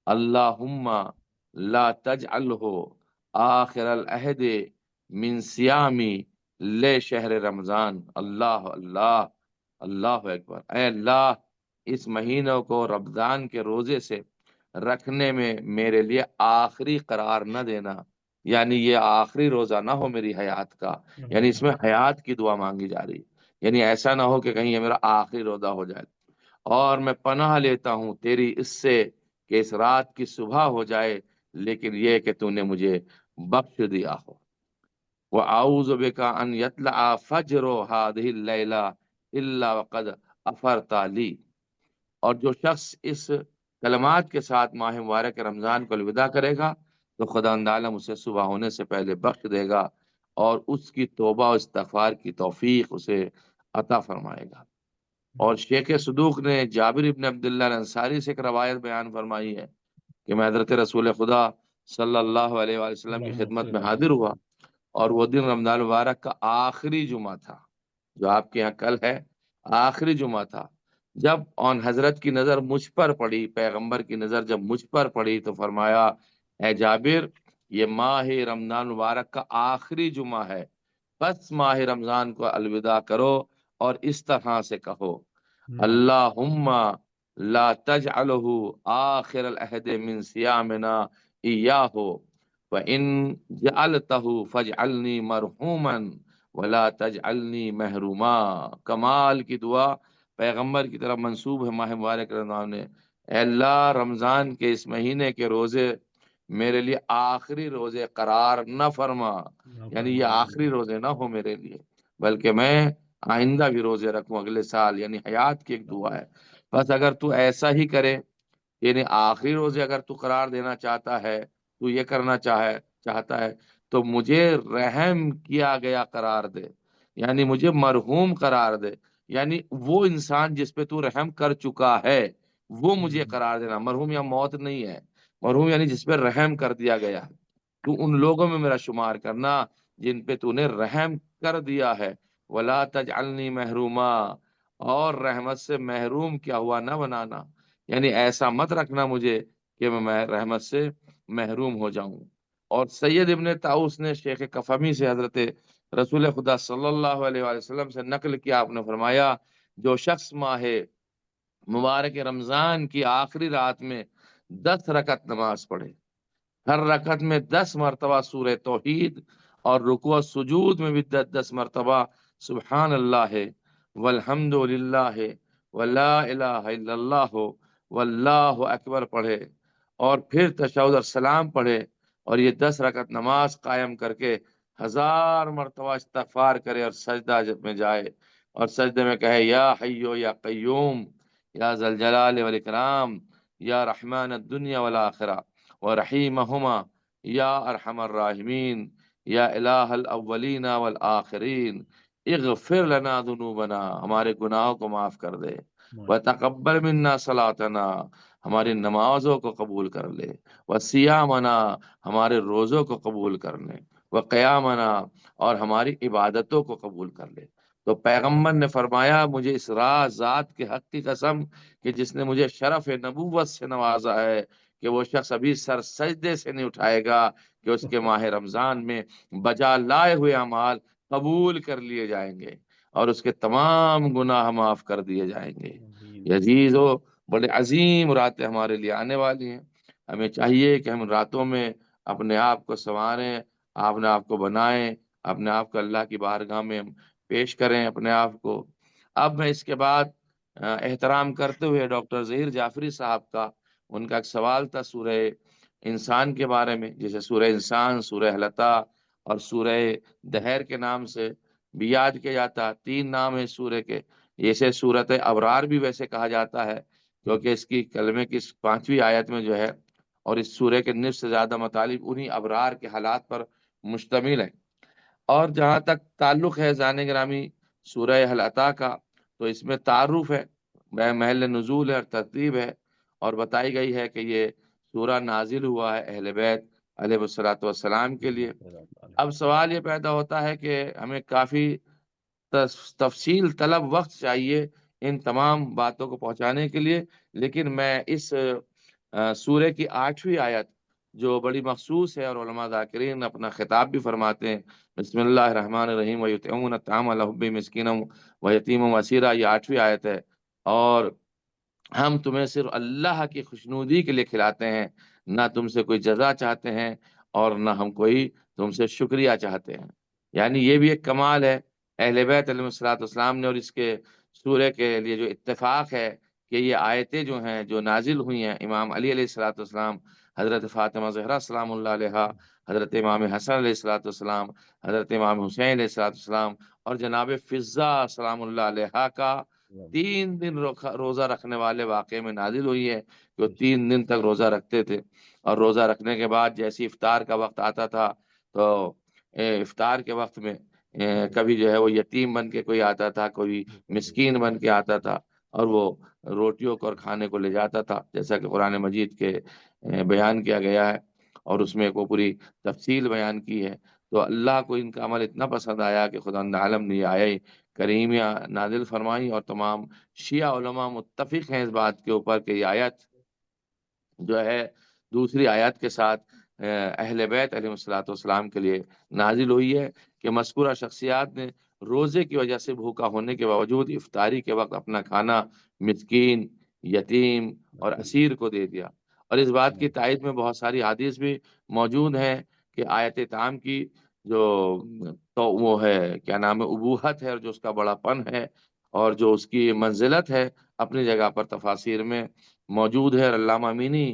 S8: اللہم لا تجعلہ آخر العہد من سیامی لے شہر رمضان۔ اللہ اللہ اللہ اکبر۔ اے اللہ، اس مہینوں کو رمضان کے روزے سے رکھنے میں میرے لیے آخری قرار نہ دینا، یعنی یہ آخری روزہ نہ ہو میری حیات کا، یعنی اس میں حیات کی دعا مانگی جا رہی، یعنی ایسا نہ ہو کہ کہیں یہ میرا آخری روزہ ہو جائے۔ اور میں پناہ لیتا ہوں تیری اس سے کہ اس رات کی صبح ہو جائے، لیکن یہ کہ تو نے مجھے بخش دیا ہو۔ وَأَعُوذُ بِكَ أَنْ يَطْلَعَ فَجْرُ هَٰذِهِ اللَّيْلَةِ إِلَّا وَقَدْ أَفَرْتَ لِي۔ اور جو شخص اس کلمات کے ساتھ ماہ مبارک رمضان کو الوداع کرے گا تو خداوند عالم اسے صبح ہونے سے پہلے بخش دے گا اور اس کی توبہ و استغفار کی توفیق اسے عطا فرمائے گا۔ اور شیخ صدوق نے جابر ابن عبداللہ الانصاری سے ایک روایت بیان فرمائی ہے کہ میں حضرت رسول خدا صلی اللہ علیہ وآلہ وسلم کی خدمت میں حاضر ہوا، اور وہ دن رمضان مبارک کا آخری جمعہ تھا، جو آپ کے یہاں کل ہے، آخری جمعہ تھا۔ جب آن حضرت کی نظر مجھ پر پڑی، پیغمبر کی نظر جب مجھ پر پڑی تو فرمایا: اے جابر، یہ ماہ رمضان مبارک کا آخری جمعہ ہے، بس ماہ رمضان کو الوداع کرو اور اس طرح سے کہو: اللہم لا تجعلہ آخر العہد من سیامنا ایاہ، وَإِن جعلتہ فاجعلنی مرحوما ولا تجعلنی محروما۔ کمال کی دعا پیغمبر کی طرف منسوب ہے ماہ مبارک رمضان نے: اے اللہ، رمضان کے اس مہینے کے روزے میرے لیے آخری روزے قرار نہ فرما، یعنی یہ آخری روزے نہ ہو میرے لیے، بلکہ میں آئندہ بھی روزے رکھوں اگلے سال، یعنی حیات کی ایک دعا ہے۔ بس اگر تو ایسا ہی کرے، یعنی آخری روزے اگر تو قرار دینا چاہتا ہے، تو یہ کرنا چاہتا ہے تو مجھے رحم کیا گیا قرار دے، یعنی مجھے مرحوم قرار دے، یعنی وہ انسان جس پہ تو رحم کر چکا ہے وہ مجھے قرار دینا۔ مرحوم یا موت نہیں ہے، مرحوم یعنی جس پہ رحم کر دیا گیا ہے، تو ان لوگوں میں میرا شمار کرنا جن پہ تو نے رحم کر دیا ہے۔ ولا تجعلنی محروما، اور رحمت سے محروم کیا ہوا نہ بنانا، یعنی ایسا مت رکھنا مجھے کہ میں رحمت سے محروم ہو جاؤں۔ اور سید ابن طاؤس نے شیخ کفمی سے حضرت رسول خدا صلی اللہ علیہ وآلہ وسلم سے نقل کیا، آپ نے فرمایا: جو شخص ماہ مبارک رمضان کی آخری رات میں 10 رکعت نماز پڑھے، ہر رکعت میں 10 مرتبہ سورہ توحید اور رکوع و سجود میں بھی 10 مرتبہ سبحان اللہ والحمد للہ ولا الہ الا اللہ واللہ اکبر پڑھے، اور پھر تشہد اور سلام پڑھے، اور یہ 10 رکعت نماز قائم کر کے 1000 مرتبہ استغفار کرے اور سجدہ میں جائے اور سجدے میں کہے: یا حیو یا قیوم یا ذا الجلال والاکرام یا رحمان الدنیا والآخرہ ورحیمہما یا ارحم الراحمین یا الہ الاولین والآخرین اغفر لنا ذنوبنا، ہمارے گناہوں کو معاف کر دے، وتقبل منا صلاتنا، ہماری نمازوں کو قبول کر لے، وصیامنا، ہمارے روزوں کو قبول کر لے، وقیامنا، اور ہماری عبادتوں کو قبول کر لے۔ تو پیغمبر نے فرمایا: مجھے اس ذات کے حق کی قسم کہ جس نے مجھے شرف نبوت سے نوازا ہے، کہ وہ شخص ابھی سر سجدے سے نہیں اٹھائے گا کہ اس کے ماہ رمضان میں بجا لائے ہوئے اعمال قبول کر لیے جائیں گے اور اس کے تمام گناہ معاف کر دیے جائیں گے۔ عزیزو، بڑے عظیم راتیں ہمارے لیے آنے والی ہیں، ہمیں چاہیے کہ ہم راتوں میں اپنے آپ کو سنواریں، اپنے آپ کو بنائیں، اپنے آپ کو اللہ کی بارگاہ میں پیش کریں اپنے آپ کو۔ اب میں اس کے بعد احترام کرتے ہوئے ڈاکٹر ظہیر جعفری صاحب کا، ان کا ایک سوال تھا سورہ انسان کے بارے میں، جسے سورہ انسان، سورہ حلقہ اور سورہ دہر کے نام سے بھی یاد کیا جاتا۔ 3 نام ہیں سورہ کے، جیسے سورت ابرار بھی ویسے کہا جاتا ہے کیونکہ اس کی کلمے کی 5ویں آیت میں جو ہے، اور اس سورہ کے نصف سے زیادہ مطالب انہی ابرار کے حالات پر مشتمل ہے۔ اور جہاں تک تعلق ہے زان گرامی سورہ حل عطا کا، تو اس میں تعارف ہے، محل نزول ہے اور ترتیب ہے، اور بتائی گئی ہے کہ یہ سورہ نازل ہوا ہے اہل بیت علیہ الصلوۃ والسلام کے لیے۔ اب سوال یہ پیدا ہوتا ہے کہ ہمیں کافی تفصیل طلب وقت چاہیے ان تمام باتوں کو پہنچانے کے لیے، لیکن میں اس سورہ کی 8ویں آیت جو بڑی مخصوص ہے، اور علماء ذاکرین اپنا خطاب بھی فرماتے ہیں، بسم اللہ الرحمن الرحیم وَيُطْعِمُونَ الطَّعَامَ عَلَى حُبِّهِ مِسْكِينًا وَيَتِيمًا وَأَسِيرًا، یہ 8ویں آیت ہے۔ اور ہم تمہیں صرف اللہ کی خوشنودی کے لیے کھلاتے ہیں، نہ تم سے کوئی جزا چاہتے ہیں اور نہ ہم کوئی تم سے شکریہ چاہتے ہیں۔ یعنی یہ بھی ایک کمال ہے اہل بیت علیہ الصلوۃ والسلام نے، اور اس کے سورہ کے لیے جو اتفاق ہے کہ یہ آیتیں جو ہیں جو نازل ہوئی ہیں امام علی علیہ الصلوۃ والسلام، حضرت فاطمہ زہرا سلام اللہ علیہا، حضرت امام حسن علیہ الصلوۃ والسلام، حضرت امام حسین علیہ الصلوۃ والسلام، اور جناب فضہ سلام اللہ علیہا کا 3 دن روزہ رکھنے والے واقعے میں نازل ہوئی ہے کہ وہ 3 دن تک روزہ رکھتے تھے، اور روزہ رکھنے کے بعد جیسی افطار کا وقت آتا تھا تو افطار کے وقت میں کبھی جو ہے وہ یتیم بن کے کوئی آتا تھا، کوئی مسکین بن کے آتا تھا، اور وہ روٹیوں کو اور کھانے کو لے جاتا تھا، جیسا کہ قرآن مجید کے بیان کیا گیا ہے، اور اس میں کو پوری تفصیل بیان کی ہے۔ تو اللہ کو ان کا عمل اتنا پسند آیا کہ خدا عالم نے یہ آیہ کریمہ نازل فرمائی، اور تمام شیعہ علماء متفق ہیں اس بات کے اوپر کہ یہ آیت جو ہے دوسری آیات کے ساتھ اہل بیت علیہ الصلوۃ والسلام کے لیے نازل ہوئی ہے کہ مذکورہ شخصیات نے روزے کی وجہ سے بھوکا ہونے کے باوجود افطاری کے وقت اپنا کھانا مسکین، یتیم اور اسیر کو دے دیا۔ اور اس بات کی تائید میں بہت ساری حدیث بھی موجود ہیں کہ آیت طعام کی جو تو وہ ہے کیا نام ہے ابوہت ہے، اور جو اس کا بڑا پن ہے اور جو اس کی منزلت ہے اپنی جگہ پر تفاسیر میں موجود ہے۔ اور علامہ امینی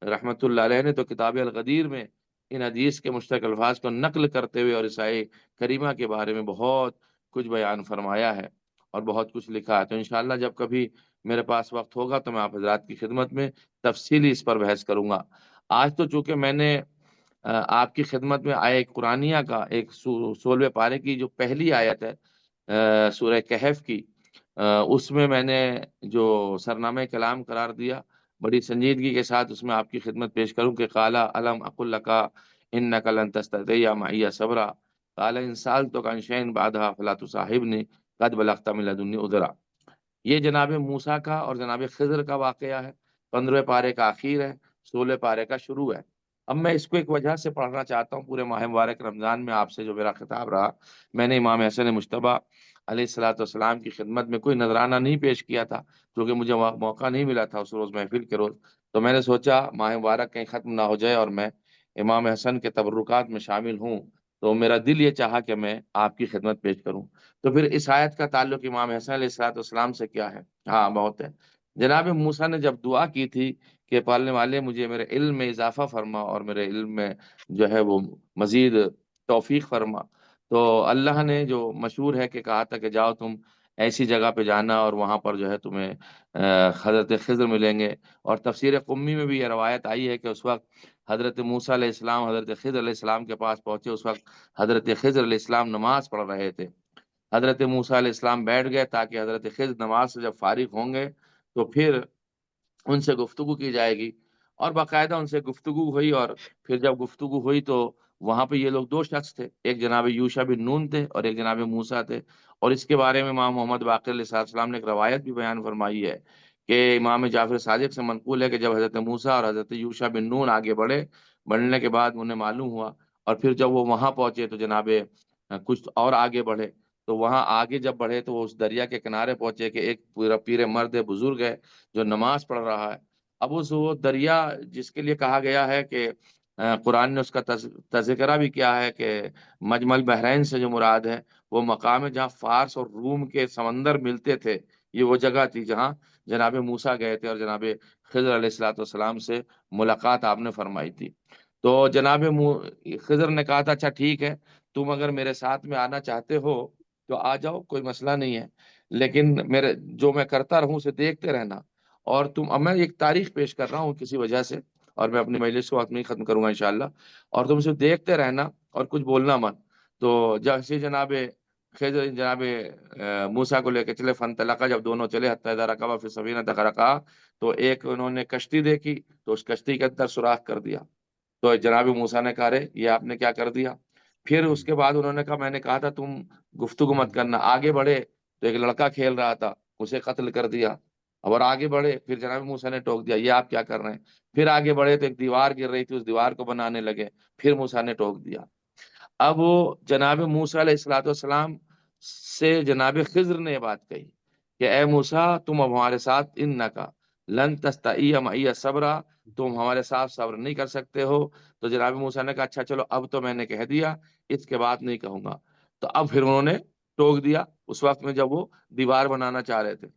S8: رحمۃ اللہ علیہ نے تو کتاب الغدیر میں ان حدیث کے مشترک الفاظ کو نقل کرتے ہوئے اور اس آیہ کریمہ کے بارے میں بہت کچھ بیان فرمایا ہے اور بہت کچھ لکھا ہے۔ تو انشاءاللہ جب کبھی میرے پاس وقت ہوگا تو میں آپ حضرات کی خدمت میں تفصیلی اس پر بحث کروں گا۔ آج تو چونکہ میں نے آپ کی خدمت میں آیہ قرآنیہ کا ایک 16ویں پارے کی جو پہلی آیت ہے سورہ کہف کی، اس میں نے جو سرنامہ کلام قرار دیا، بڑی سنجیدگی کے ساتھ اس میں آپ کی خدمت پیش کروں کہ قال الم اقل لک انک لن تستطیع معی صبرا قال ان سألتک عن شیء بعدها فلا تصاحبنی قد بلغت من لدنی عذرا۔ یہ جناب موسیٰ کا اور جناب خضر کا واقعہ ہے، 15ویں پارے کا آخر ہے، 16ویں پارے کا شروع ہے۔ اب میں اس کو ایک وجہ سے پڑھنا چاہتا ہوں، پورے ماہ مبارک رمضان میں آپ سے جو میرا خطاب رہا، میں نے امام حسن مجتبیٰ علیہ الصلوۃ والسلام کی خدمت میں کوئی نذرانہ نہیں پیش کیا تھا، کیونکہ مجھے موقع نہیں ملا تھا اس روز محفل کے روز۔ تو میں نے سوچا ماہ مبارک کہیں ختم نہ ہو جائے اور میں امام حسن کے تبرکات میں شامل ہوں، تو میرا دل یہ چاہا کہ میں آپ کی خدمت پیش کروں۔ تو پھر اس آیت کا تعلق امام حسن علیہ الصلوۃ والسلام سے کیا ہے؟ ہاں بہت ہے۔ جناب موسیٰ نے جب دعا کی تھی کہ پالنے والے مجھے میرے علم میں اضافہ فرما اور میرے علم میں جو ہے وہ مزید توفیق فرما، تو اللہ نے جو مشہور ہے کہ کہا تھا کہ جاؤ تم ایسی جگہ پہ جانا اور وہاں پر جو ہے تمہیں حضرت خضر ملیں گے۔ اور تفسیر قمی میں بھی یہ روایت آئی ہے کہ اس وقت حضرت موسیٰ علیہ السلام حضرت خضر علیہ السلام کے پاس پہنچے، اس وقت حضرت خضر علیہ السلام نماز پڑھ رہے تھے۔ حضرت موسیٰ علیہ السلام بیٹھ گئے تاکہ حضرت خضر نماز سے جب فارغ ہوں گے تو پھر ان سے گفتگو کی جائے گی، اور باقاعدہ ان سے گفتگو ہوئی۔ اور پھر جب گفتگو ہوئی تو وہاں پہ یہ لوگ 2 شخص تھے، ایک جناب یوشع بن نون تھے اور ایک جناب موسیٰ تھے۔ اور اس کے بارے میں امام محمد باقر علیہ السلام نے ایک روایت بھی بیان فرمائی ہے کہ امام جعفر صادق سے منقول ہے کہ جب حضرت موسیٰ اور حضرت یوشع بن نون آگے بڑھنے کے بعد انہیں معلوم ہوا، اور پھر جب وہ وہاں پہنچے تو جناب کچھ اور آگے بڑھے، تو وہاں آگے جب بڑھے تو وہ اس دریا کے کنارے پہنچے کہ ایک پورا پیر مرد بزرگ ہے جو نماز پڑھ رہا ہے۔ اب وہ دریا جس کے لیے کہا گیا ہے کہ قرآن نے اس کا تذکرہ بھی کیا ہے کہ مجمع البحرین سے جو مراد ہے وہ مقام ہے جہاں فارس اور روم کے سمندر ملتے تھے، یہ وہ جگہ تھی جہاں جناب موسیٰ گئے تھے اور جناب خضر علیہ الصلوۃ والسلام سے ملاقات آپ نے فرمائی تھی۔ تو جناب خضر نے کہا تھا اچھا ٹھیک ہے، تم اگر میرے ساتھ میں آنا چاہتے ہو تو آ جاؤ، کوئی مسئلہ نہیں ہے، لیکن میرے جو میں کرتا رہوں اسے دیکھتے رہنا۔ اور اب میں ایک تاریخ پیش کر رہا ہوں کسی وجہ سے، اور میں اپنی مجلس کو وقت میں ہی ختم کروں گا انشاءاللہ، اور تم صرف دیکھتے رہنا اور کچھ بولنا مت۔ تو جیسے جناب خضر جناب موسیٰ کو لے کے چلے، فانطلقا، جب دونوں چلے حتی اذا رکبا فی السفینۃ غرقا، تو ایک انہوں نے کشتی دیکھی تو اس کشتی کے اندر سوراخ کر دیا، تو جناب موسیٰ نے کہا رے یہ آپ نے کیا کر دیا؟ پھر اس کے بعد انہوں نے کہا میں نے کہا تھا تم گفتگو مت کرنا۔ آگے بڑھے تو ایک لڑکا کھیل رہا تھا، اسے قتل کر دیا، اور آگے بڑھے پھر جناب موسیٰ نے ٹوک دیا یہ آپ کیا کر رہے ہیں؟ پھر آگے بڑھے تو ایک دیوار گر رہی تھی، اس دیوار کو بنانے لگے، پھر موسیٰ نے ٹوک دیا۔ اب وہ جناب موسیٰ علیہ الصلوۃ والسلام سے جناب خضر نے یہ بات کہی کہ اے موسیٰ تم اب ہمارے ساتھ انکا لن تستطیع معی صبرا، تم ہمارے ساتھ صبر نہیں کر سکتے ہو۔ تو جناب موسیٰ نے کہا اچھا چلو اب تو میں نے کہہ دیا، اس کے بعد نہیں کہوں گا۔ تو اب پھر انہوں نے ٹوک دیا اس وقت میں جب وہ دیوار بنانا چاہ رہے تھے۔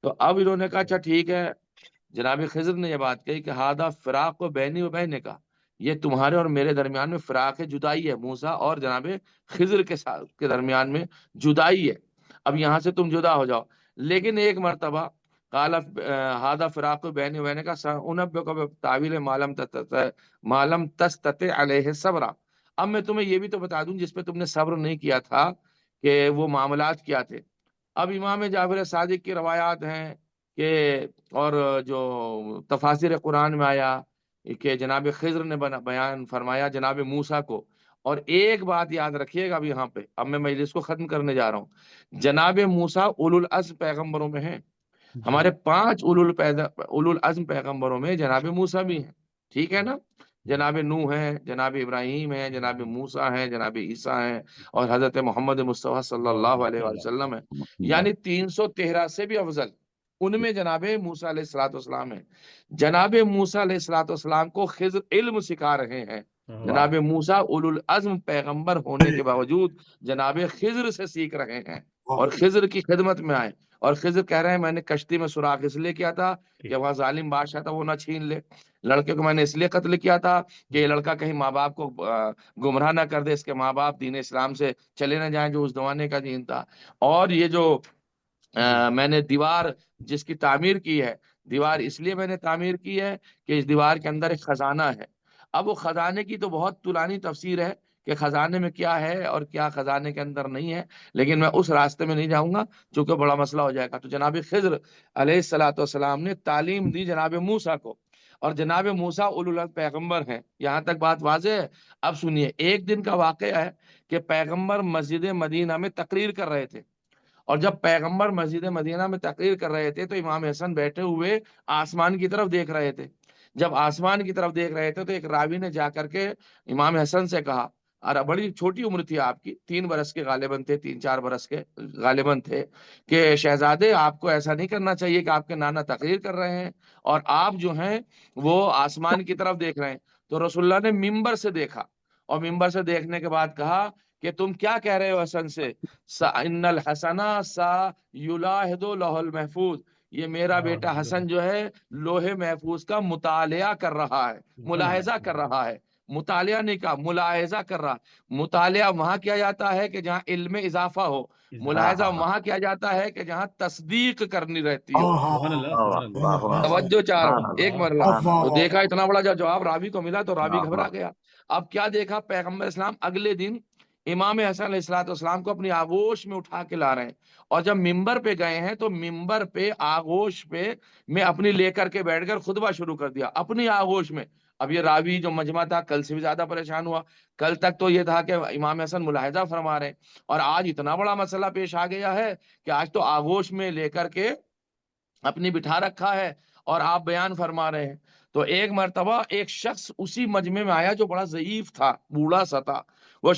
S8: تو اب انہوں نے کہا اچھا ٹھیک ہے، جناب خضر نے یہ بات کہی کہ ہادہ فراق و بینی و بین کا، یہ تمہارے اور میرے درمیان میں فراق ہے، جدائی ہے، موسیٰ اور جناب خضر کے درمیان میں جدائی ہے، اب یہاں سے تم جدا ہو جاؤ۔ لیکن ایک مرتبہ قال ہادہ فراق و بینی و بین کا سأنبئک بتأویل ما لم تستطع علیہ صبرا، اب میں تمہیں یہ بھی تو بتا دوں جس پہ تم نے صبر نہیں کیا تھا کہ وہ معاملات کیا تھے۔ اب امام جعفر صادق کی روایات ہیں کہ اور جو تفاسیر قرآن میں آیا کہ جناب خضر نے بیان فرمایا جناب موسیٰ کو۔ اور ایک بات یاد رکھیے گا اب یہاں پہ، اب میں مجلس کو ختم کرنے جا رہا ہوں، جناب موسیٰ اولو العزم پیغمبروں میں ہیں، ہمارے 5 اولو العزم پیغمبروں میں جناب موسیٰ بھی ہیں، ٹھیک ہے نا؟ جناب نوح ہیں، جناب ابراہیم ہیں، جناب موسیٰ ہیں، جناب عیسیٰ ہیں، اور حضرت محمد مصطفیٰ صلی اللہ علیہ وآلہ وسلم ہیں، یعنی 313 سے بھی افضل ان میں جناب موسیٰ علیہ الصلوۃ والسلام ہیں۔ جناب موسیٰ علیہ الصلوۃ والسلام کو خضر علم سکھا رہے ہیں، جناب موسیٰ اولو العزم پیغمبر ہونے کے باوجود جناب خضر سے سیکھ رہے ہیں اور خضر کی خدمت میں آئے، اور خضر کہہ رہے ہیں میں نے کشتی میں سوراخ اس لیے کیا تھا کہ وہاں ظالم بادشاہ تھا وہ نہ چھین لے، لڑکے کو میں نے اس لیے قتل کیا تھا کہ یہ لڑکا کہیں ماں باپ کو گمراہ نہ کر دے، اس کے ماں باپ دین اسلام سے چلے نہ جائیں جو اس زمانے کا دین تھا، اور یہ جو میں نے دیوار جس کی تعمیر کی ہے، دیوار اس لیے میں نے تعمیر کی ہے کہ اس دیوار کے اندر ایک خزانہ ہے۔ اب وہ خزانے کی تو بہت طولانی تفسیر ہے کہ خزانے میں کیا ہے اور کیا خزانے کے اندر نہیں ہے، لیکن میں اس راستے میں نہیں جاؤں گا چونکہ بڑا مسئلہ ہو جائے گا۔ تو جناب خضر علیہ الصلوۃ والسلام نے تعلیم دی جناب موسیٰ کو، اور جناب موسیٰ اولو العزم پیغمبر ہیں، یہاں تک بات واضح ہے۔ اب سنیے، ایک دن کا واقعہ ہے کہ پیغمبر مسجد مدینہ میں تقریر کر رہے تھے، اور جب پیغمبر مسجد مدینہ میں تقریر کر رہے تھے تو امام حسن بیٹھے ہوئے آسمان کی طرف دیکھ رہے تھے۔ جب آسمان کی طرف دیکھ رہے تھے تو ایک راوی نے جا کر کے امام حسن سے کہا، اور بڑی چھوٹی عمر تھی آپ کی، 3 برس کے غالباً تھے، 3-4 برس کے غالباً تھے، کہ شہزادے آپ کو ایسا نہیں کرنا چاہیے کہ آپ کے نانا تقریر کر رہے ہیں اور آپ جو ہیں وہ آسمان کی طرف دیکھ رہے ہیں۔ تو رسول اللہ نے ممبر سے دیکھا، اور ممبر سے دیکھنے کے بعد کہا کہ تم کیا کہہ رہے ہو حسن سے؟ ان الحسن سا یلاحظ لوح المحفوظ، یہ میرا بیٹا حسن جو ہے لوح محفوظ کا مطالعہ کر رہا ہے، ملاحظہ کر رہا ہے، مطالعہ نہیں کہا، ملاحظہ کر رہا۔ مطالعہ وہاں کیا جاتا ہے کہ جہاں علم میں اضافہ ہو، ملاحظہ وہاں کیا جاتا ہے کہ جہاں تصدیق کرنی رہتی ہو۔ توجہ چاہ رہا ہوں ایک مرتبہ، تو دیکھا اتنا بڑا جواب راوی کو ملا تو راوی گھبرا گیا۔ اب کیا دیکھا، پیغمبر اسلام اگلے دن امام حسن علیہ الصلوۃ والسلام کو اپنی آغوش میں اٹھا کے لا رہے ہیں، اور جب ممبر پہ گئے ہیں تو ممبر پہ آغوش پہ میں اپنی لے کر کے بیٹھ کر خطبہ شروع کر دیا اپنی آغوش میں۔ اب یہ راوی جو مجمع تھا کل سے بھی زیادہ پریشان ہوا، کل تک تو یہ تھا کہ امام حسن ملاحظہ فرما رہے ہیں، اور آج اتنا بڑا مسئلہ پیش آ گیا ہے کہ آج تو آغوش میں لے کر کے اپنی بٹھا رکھا ہے اور آپ بیان فرما رہے ہیں۔ تو ایک مرتبہ ایک شخص اسی مجمع میں آیا جو بڑا ضعیف تھا، بوڑھا سا تھا، وہ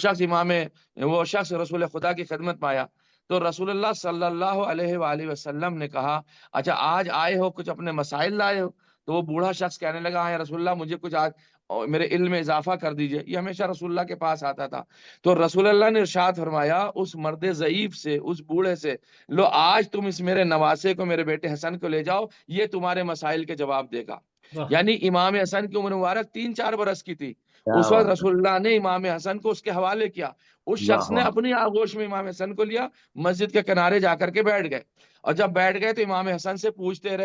S8: شخص رسول خدا کی خدمت میں آیا، تو رسول اللہ صلی اللہ علیہ وآلہ وسلم نے کہا اچھا آج آئے ہو کچھ اپنے مسائل لائے ہو؟ تو وہ بوڑھا شخص کہنے لگا ہاں یا رسول اللہ مجھے کچھ آج میرے علم میں اضافہ کر دیجئے۔ یہ ہمیشہ رسول اللہ کے پاس آتا تھا، تو رسول اللہ نے ارشاد فرمایا اس مرد ضعیف سے، اس بوڑھے سے، لو آج تم اس میرے نواسے کو، میرے بیٹے حسن کو لے جاؤ، یہ تمہارے مسائل کے جواب دے گا۔ یعنی امام حسن کی عمر مبارک 3-4 برس کی تھی، اس وقت رسول اللہ نے امام حسن کو اس کے حوالے کیا. اس شخص نے اپنی آغوش میں امام حسن کو لیا, مسجد کے کنارے جا کر کے بیٹھ گئے, اور جب بیٹھ گئے تو امام حسن سے پوچھتے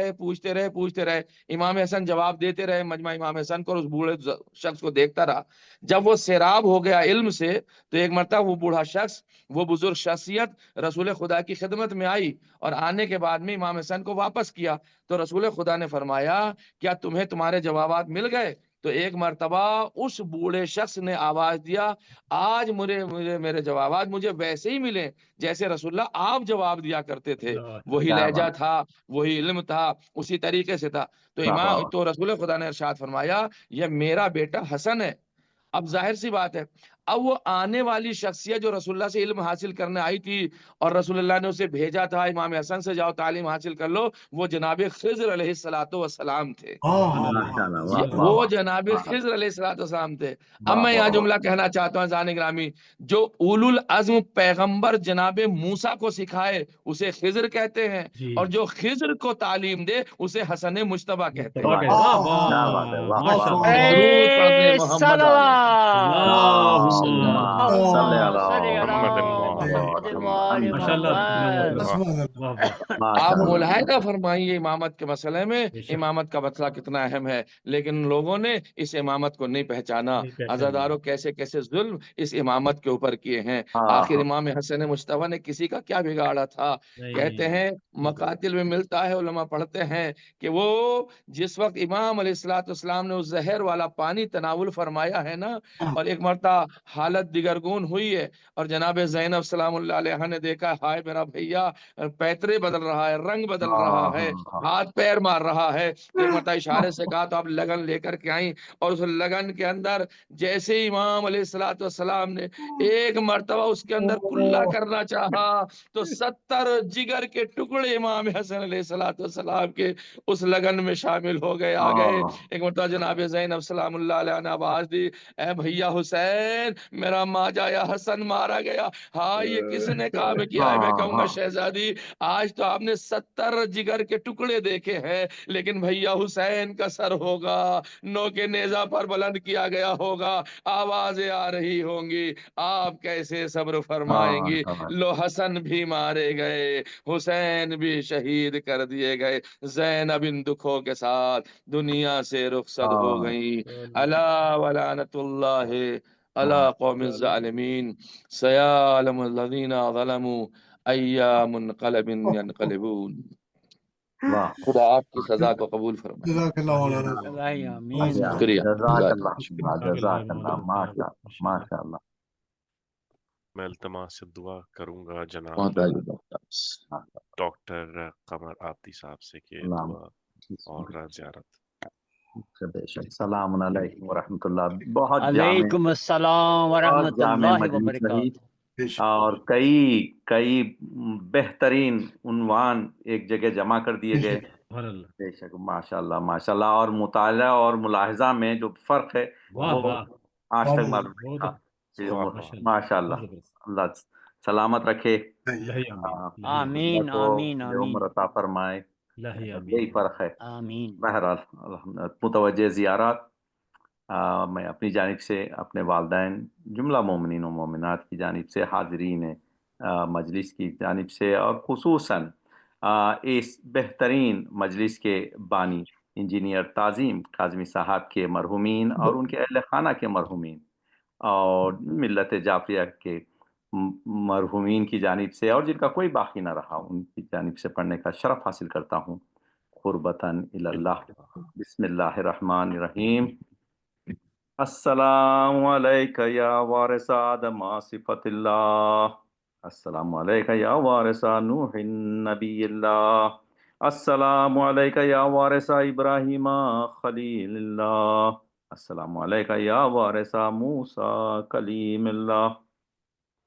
S8: رہے. امام حسن جواب دیتے رہے. مجمع امام حسن کو اور اس بوڑھے شخص کو دیکھتا رہا. جب وہ سیراب ہو گیا علم سے, تو ایک مرتبہ وہ بوڑھا شخص, وہ بزرگ شخصیت رسول خدا کی خدمت میں آئی, اور آنے کے بعد میں امام حسن کو واپس کیا. تو رسول خدا نے فرمایا, کیا تمہیں تمہارے جوابات مل گئے؟ تو ایک مرتبہ اس بوڑھے شخص نے آواز دیا, آج میرے جوابات مجھے ویسے ہی ملے جیسے رسول اللہ آپ جواب دیا کرتے تھے. وہی لہجہ تھا, وہی علم تھا, اسی طریقے سے تھا. تو رسول خدا نے ارشاد فرمایا, یہ میرا بیٹا حسن ہے. اب ظاہر سی بات ہے, اب وہ آنے والی شخصیت جو رسول اللہ سے علم حاصل کرنے آئی تھی, اور رسول اللہ نے اسے بھیجا تھا امام حسن سے جاؤ تعلیم حاصل کر لو, وہ جناب خضر علیہ السلام تھے. وہ جناب خضر علیہ السلام تھے. اب میں یہاں جملہ کہنا چاہتا ہوں زان گرامی, جو اولو العزم پیغمبر جناب موسیٰ کو سکھائے اسے خضر کہتے ہیں, اور جو خضر کو تعلیم دے اسے حسن مجتبیٰ کہتے ہیں. درود پڑھنے محمد آپ ملاحظہ فرمائیے امامت کے مسئلے میں امامت کا مسئلہ کتنا اہم ہے, لیکن لوگوں نے اس امامت کو نہیں پہچانا. عزاداروں کیسے کیسے ظلم اس امامت کے اوپر کیے ہیں. آخر امام حسن مجتبیٰ نے کسی کا کیا بگاڑا تھا؟ کہتے ہیں مقاتل میں ملتا ہے, علماء پڑھتے ہیں کہ وہ جس وقت امام علیہ السلام نے اس زہر والا پانی تناول فرمایا ہے نا, اور ایک مرتبہ حالت دیگرگون ہوئی ہے, اور جناب زینب سلام اللہ علیہ نے دیکھا, ہائے میرا بھیا پیترے بدل رہا ہے, رنگ بدل رہا ہے, ہاتھ پیر مار رہا ہے. ایک مرتبہ اشارے سے کہا تو آپ لگن لے کر کے آئیں, اور اس لگن کے اندر جیسے امام علیہ السلام نے ایک مرتبہ اس کے اندر کلا کرنا چاہا, تو 70 جگر کے ٹکڑے امام حسن علیہ السلام کے اس لگن میں شامل ہو گئے, آ گئے. ایک مرتبہ جناب زینب سلام اللہ علیہ نے آواز دی, اے بھیا حسین, میرا ماجا یا حسن مارا گیا. ہاں یہ کس نے کام کیا ہے؟ میں کہوں گا شہزادی, آج تو آپ نے 70 جگر کے ٹکڑے دیکھے ہیں, لیکن بھیا حسین کا سر ہوگا, نو کے نیزہ پر بلند کیا گیا ہوگا, آوازیں آ رہی ہوں گی, آپ کیسے صبر فرمائیں گی؟ لو حسن بھی مارے گئے, حسین بھی شہید کر دیے گئے, زینب ان دکھوں کے ساتھ دنیا سے رخصت ہو گئی. الا ولعنت اللہ علی قوم الظالمین, سیعلم الذین ظلموا ای منقلب ینقلبون. خدا آپ کی سزا کو قبول فرمائے.
S2: جزاک اللہ مولانا.
S8: شکریہ.
S3: جزاک اللہ
S5: ماشاء اللہ. میں التماس سے دعا کروں گا جناب ڈاکٹر قمر آبدی صاحب سے کہ دعا اور زیارت.
S3: السلام علیکم ورحمۃ اللہ. بہت
S4: علیکم السلام ورحمۃ اللہ وبرکاتہ.
S3: اور کئی بہترین عنوان ایک جگہ جمع کر دیے گئے. بے شک ماشاء اللہ. اور مطالعہ اور ملاحظہ میں جو فرق ہے وہ آج تک معلوم نہیں تھا. ماشاء اللہ. اللہ سلامت رکھے,
S4: آمین آمین
S3: عمر عطا فرمائے. یہی فرق ہے.
S4: آمین.
S3: بہرحال متوجہ زیارات میں اپنی جانب سے, اپنے والدین, جملہ مومنین و مومنات کی جانب سے, حاضرین مجلس کی جانب سے, اور خصوصاً اس بہترین مجلس کے بانی انجینئر تعظیم کاظمی صاحب کے مرحومین اور ان کے اہل خانہ کے مرحومین اور ملت جعفریہ کے مرحومین کی جانب سے, اور جن کا کوئی باقی نہ رہا, ان کی جانب سے پڑھنے کا شرف حاصل کرتا ہوں قربتاً الی اللہ. بسم اللہ الرحمن الرحیم. السلام علیکہ یا وارث آدم صفت اللہ, السلام علیکہ یا وارث نوح نبی اللہ, السلام علیکہ یا وارث ابراہیم خلیل اللہ, السلام علیکہ یا وارث موسیٰ کلیم اللہ,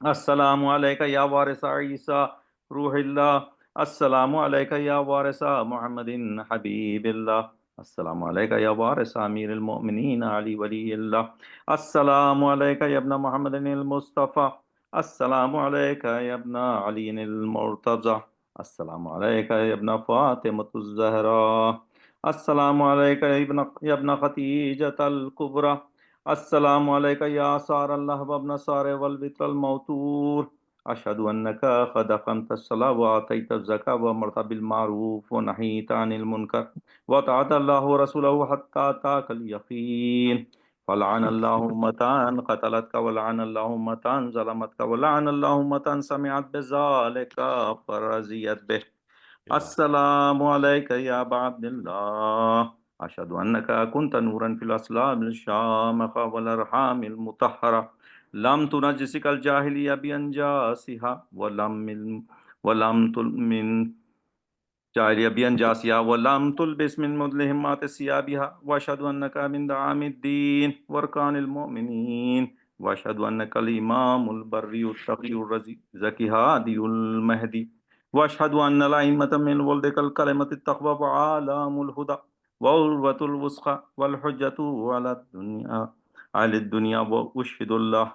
S3: السلام علیکہ یا وارث عیسیٰ روح اللہ, السلام علیکہ یا وارث محمد حبیب اللہ, السلام علیکہ یا وارث امیر المؤمنین علی ولی اللہ, السلام علیکہ یا ابن محمد المصطفیٰ, السلام علیکہ یا ابن علی المرتضی, السلام علیکہ یا ابن فاطمۃ الزہراء, السلام علیکہ یا ابن خدیجۃ الکبریٰ, السلام علیک یا سار اللہ وابن سار والوتر الموتور اشہد انکا قد اقمت الصلاة وآتیت الزکاة وامرت بالمعروف ونہیت عن المنکر وطاعت اللہ ورسولہ حتی اتاک الیقین فلعن اللہ امتان قتلتک ولعن اللہ امتان ظلمتک ولعن اللہ امتان سمعت بذالک فرضیت بہ السلام علیک یا ابا عبداللہ اشہد انکا کنت نورا فی الاسلام الشامخ والارحام المطہرہ لم تنجسک الجاہلیہ بانجاسہا ولم تلمن جاہلیہ بانجاسہا ولم تلبس من مدلہمات ثیابہا واشہد انکا من دعام الدین وارکان المؤمنین واشہد انکا الامام البری التقی الزکی ہادی المہدی واشہد ان الائمة من ولدک الکلمۃ التقوی وعالم الہدی وعروۃ الوثقی والحجۃ علی الدنیا واشہد اللہ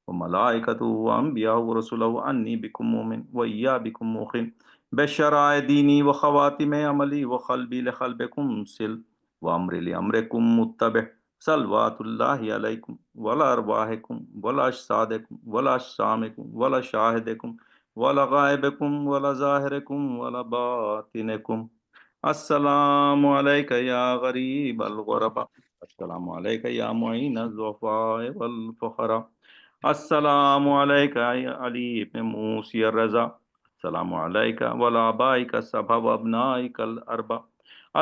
S3: وملائکتہ وانبیاء ورسلہ انی بکم مومن وایابکم موقن بشرائع دینی وخواتم عملی وقلبی لقلبکم سل وامری لامرکم متبع صلوات اللہ علیکم ولا ارواحکم ولا اجسادکم ولا اجسامکم ولا شاہدکم ولا غائبکم ولا ظاہرکم ولا باطنکم السلام علیک یا غریب الغرباء السلام علیک یا معین الضعفاء والفقراء السلام علیک یا علی ابن موسی الرضا السلام علیک وعلی آبائک السبع وابنائک الاربع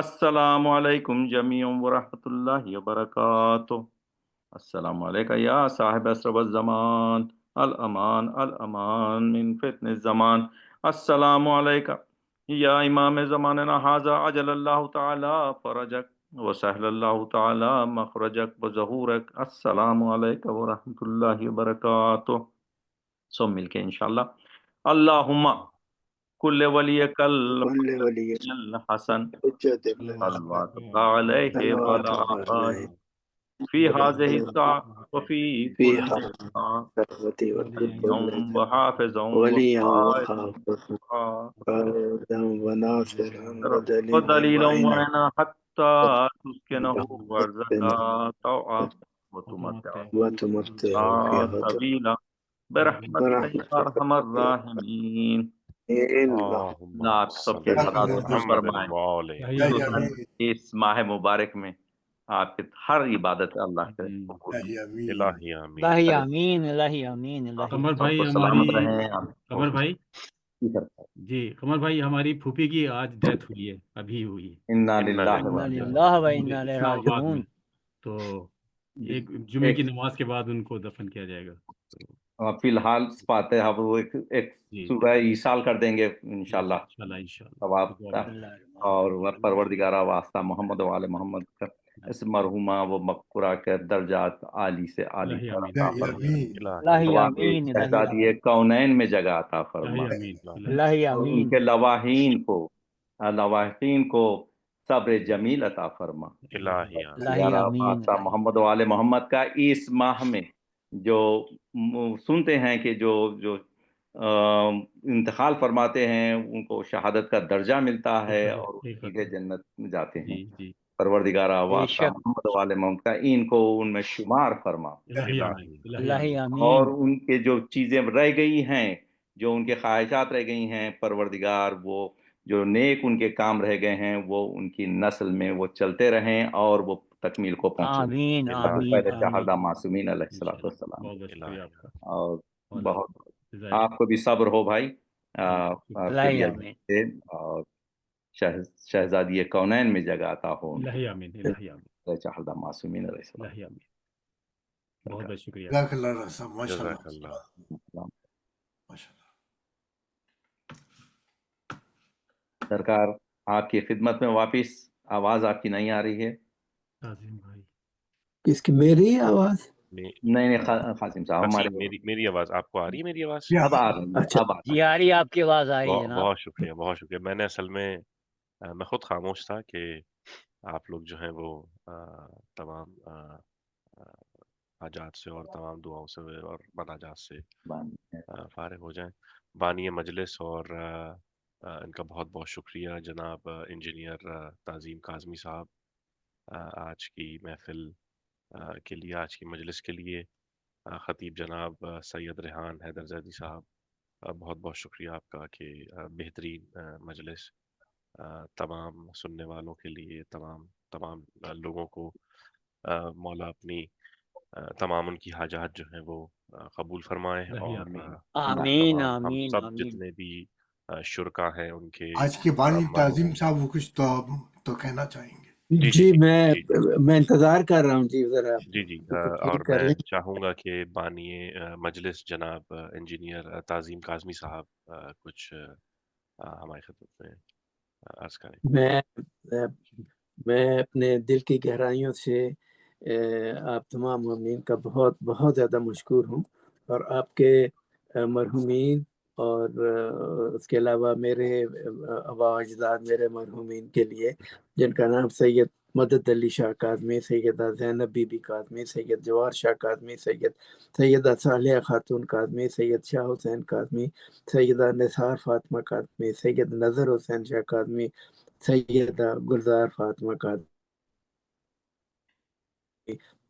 S3: السلام علیکم جمیعا ورحمۃ اللہ وبرکاتہ السلام علیک یا صاحب اسرب الزمان الامان الامان من فتن الزمان السلام علیک یا امام زماننا ھذا عجل اللہ تعالی فرجک وسہل اللہ تعالی مخرجک وظہورک السلام علیکم ورحمۃ اللہ وبرکاتہ. سب مل کے انشاءاللہ. اللہم کل ولیک الحسن صلواتک علیہ وعلی آلہ فی هذه الساعة وفی کل ساعة وحافظا ودلیلا وعنا حتی تسکنہ ورزقا طوعا وتمتعہ طویلا برحمتک یا ارحم الراحمین. آپ سب کے ساتھ فرمائیں اس ماہ مبارک میں آپ کی ہر عبادت اللہ کے
S4: الہی آمین الہی آمین.
S1: قمر بھائی قمر بھائی جی قمر بھائی ہماری پھوپھی کی آج ڈیتھ ہوئی ہے، ابھی ہوئی ہے.
S3: انا للہ
S4: و انا الیہ راجعون.
S1: تو ایک جمعے کی نماز کے بعد ان کو دفن کیا جائے گا.
S3: فی الحال فاتحہ وہ ایک سورہ ایصال کر دیں گے انشاءاللہ ثواب کا، اور پروردگارہ واسطہ محمد و آل محمد کا اس مرحومہ و مغفورہ کے درجات عالی سے عالی شہزادی کونین میں جگہ عطا فرما، ان کے لواحین کو صبر جمیل عطا فرما. محمد و آل محمد کا اس ماہ میں جو سنتے ہیں کہ جو انتقال فرماتے ہیں ان کو شہادت کا درجہ ملتا ہے اور سیدھے جنت میں جاتے ہیں. پروردگارہ واسطہ محمد و آل محمد کا ان کو ان میں شمار فرما، اور ان کے جو چیزیں رہ گئی ہیں، جو ان کے خواہشات رہ گئی ہیں، پروردگار وہ جو نیک ان کے کام رہ گئے ہیں وہ ان کی نسل میں وہ چلتے رہیں اور وہ تکمیل کو پہنچے. شہادہ معصومین علیہ السلام. اور بہت آپ کو بھی صبر ہو بھائی، اور شہزادی کونین میں جگہ عطا ہو. شہادہ معصومین علیہ السلام.
S1: بہت بہت شکریہ.
S3: سرکار آپ کی خدمت میں واپس. آواز آپ کی نہیں آ رہی ہے.
S7: کس کی؟ میری آواز؟
S3: نہیں قاسم صاحب ہمارے
S5: میری آواز آپ کو آ رہی ہے؟ میری آواز
S3: اب آ رہی
S4: جی آ رہی ہے، آپ کی آواز آ رہی ہے.
S5: بہت شکریہ بہت شکریہ. میں نے اصل میں خود خاموش تھا کہ آپ لوگ جو ہیں وہ تمام حاجات سے اور تمام دعاؤں سے اور مناجات سے فارغ ہو جائیں. بانی مجلس اور ان کا بہت بہت شکریہ جناب انجینئر تعظیم کاظمی صاحب. آج کی محفل کے لیے، آج کی مجلس کے لیے خطیب جناب سید ریحان حیدر زیدی صاحب، بہت بہت شکریہ آپ کا کہ بہترین مجلس تمام سننے والوں کے لیے، تمام لوگوں کو مولا اپنی تمام ان کی حاجات جو ہیں وہ قبول فرمائے، اور
S4: آمین
S5: تمام ہم
S4: آمین
S5: سب
S4: آمین.
S5: جتنے بھی شرکا ہیں ان کے
S2: آج کے بانی تعظیم
S5: مرحوم.
S2: صاحب وہ کچھ تو کہنا چاہیں گے.
S5: جی
S7: جی
S5: جی
S7: میں
S5: جی جی
S7: میں انتظار کر رہا ہوں جی، ذرا
S5: جی جی
S7: تکمیل
S5: اور
S7: کر
S5: میں
S7: لیں.
S5: چاہوں گا کہ بانی مجلس جناب انجینئر تعظیم کاظمی صاحب کچھ ہماری خدمت میں عرض کریں.
S7: میں اپنے دل کی گہرائیوں سے آپ تمام مومنین کا بہت بہت زیادہ مشکور ہوں، اور آپ کے مرحومین اور اس کے علاوہ میرے آبا و اجداد میرے مرحومین کے لیے، جن کا نام سید مدد علی شاہ کاظمی، سیدہ زینب بی بی کاظمی، سید جوار شاہ کاظمی، سیدہ صالحہ خاتون کاظمی، سید شاہ حسین کاظمی، سیدہ نثار فاطمہ کاظمی، سید نظر حسین شاہ کاظمی، سیدہ گلزار فاطمہ کاظمی،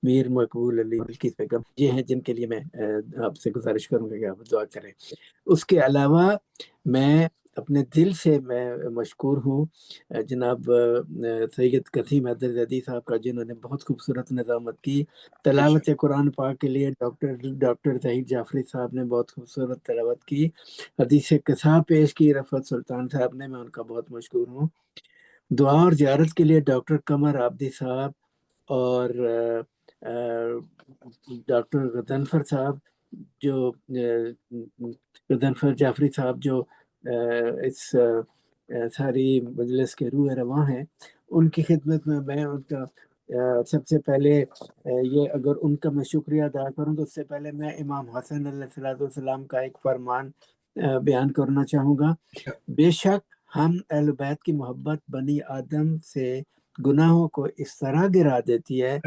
S7: میر مقبول علی بلقیس بیگم، یہ ہیں جن کے لیے میں آپ سے گزارش کروں گا کہ آپ دعا کریں. اس کے علاوہ میں اپنے دل سے میں مشکور ہوں جناب سید قسیم حیدر زیدی صاحب کا، جنہوں نے بہت خوبصورت نظامت کی. تلاوت قرآن پاک کے لیے ڈاکٹر زہید جعفری صاحب نے بہت خوبصورت تلاوت کی. حدیث قصہ پیش کی رفعت سلطان صاحب نے، میں ان کا بہت مشکور ہوں. دعا اور زیارت کے لیے ڈاکٹر قمر عابدی صاحب اور ڈاکٹر غضنفر صاحب، جو غضنفر جعفری صاحب جو اس ساری مجلس کے روح رواں ہیں، ان کی خدمت میں ان کا سب سے پہلے یہ اگر ان کا میں شکریہ ادا کروں تو اس سے پہلے میں امام حسن علیہ السلام کا ایک فرمان بیان کرنا چاہوں گا. بے شک ہم اہل بیت کی محبت بنی آدم سے گناہوں کو اس طرح گرا دیتی ہے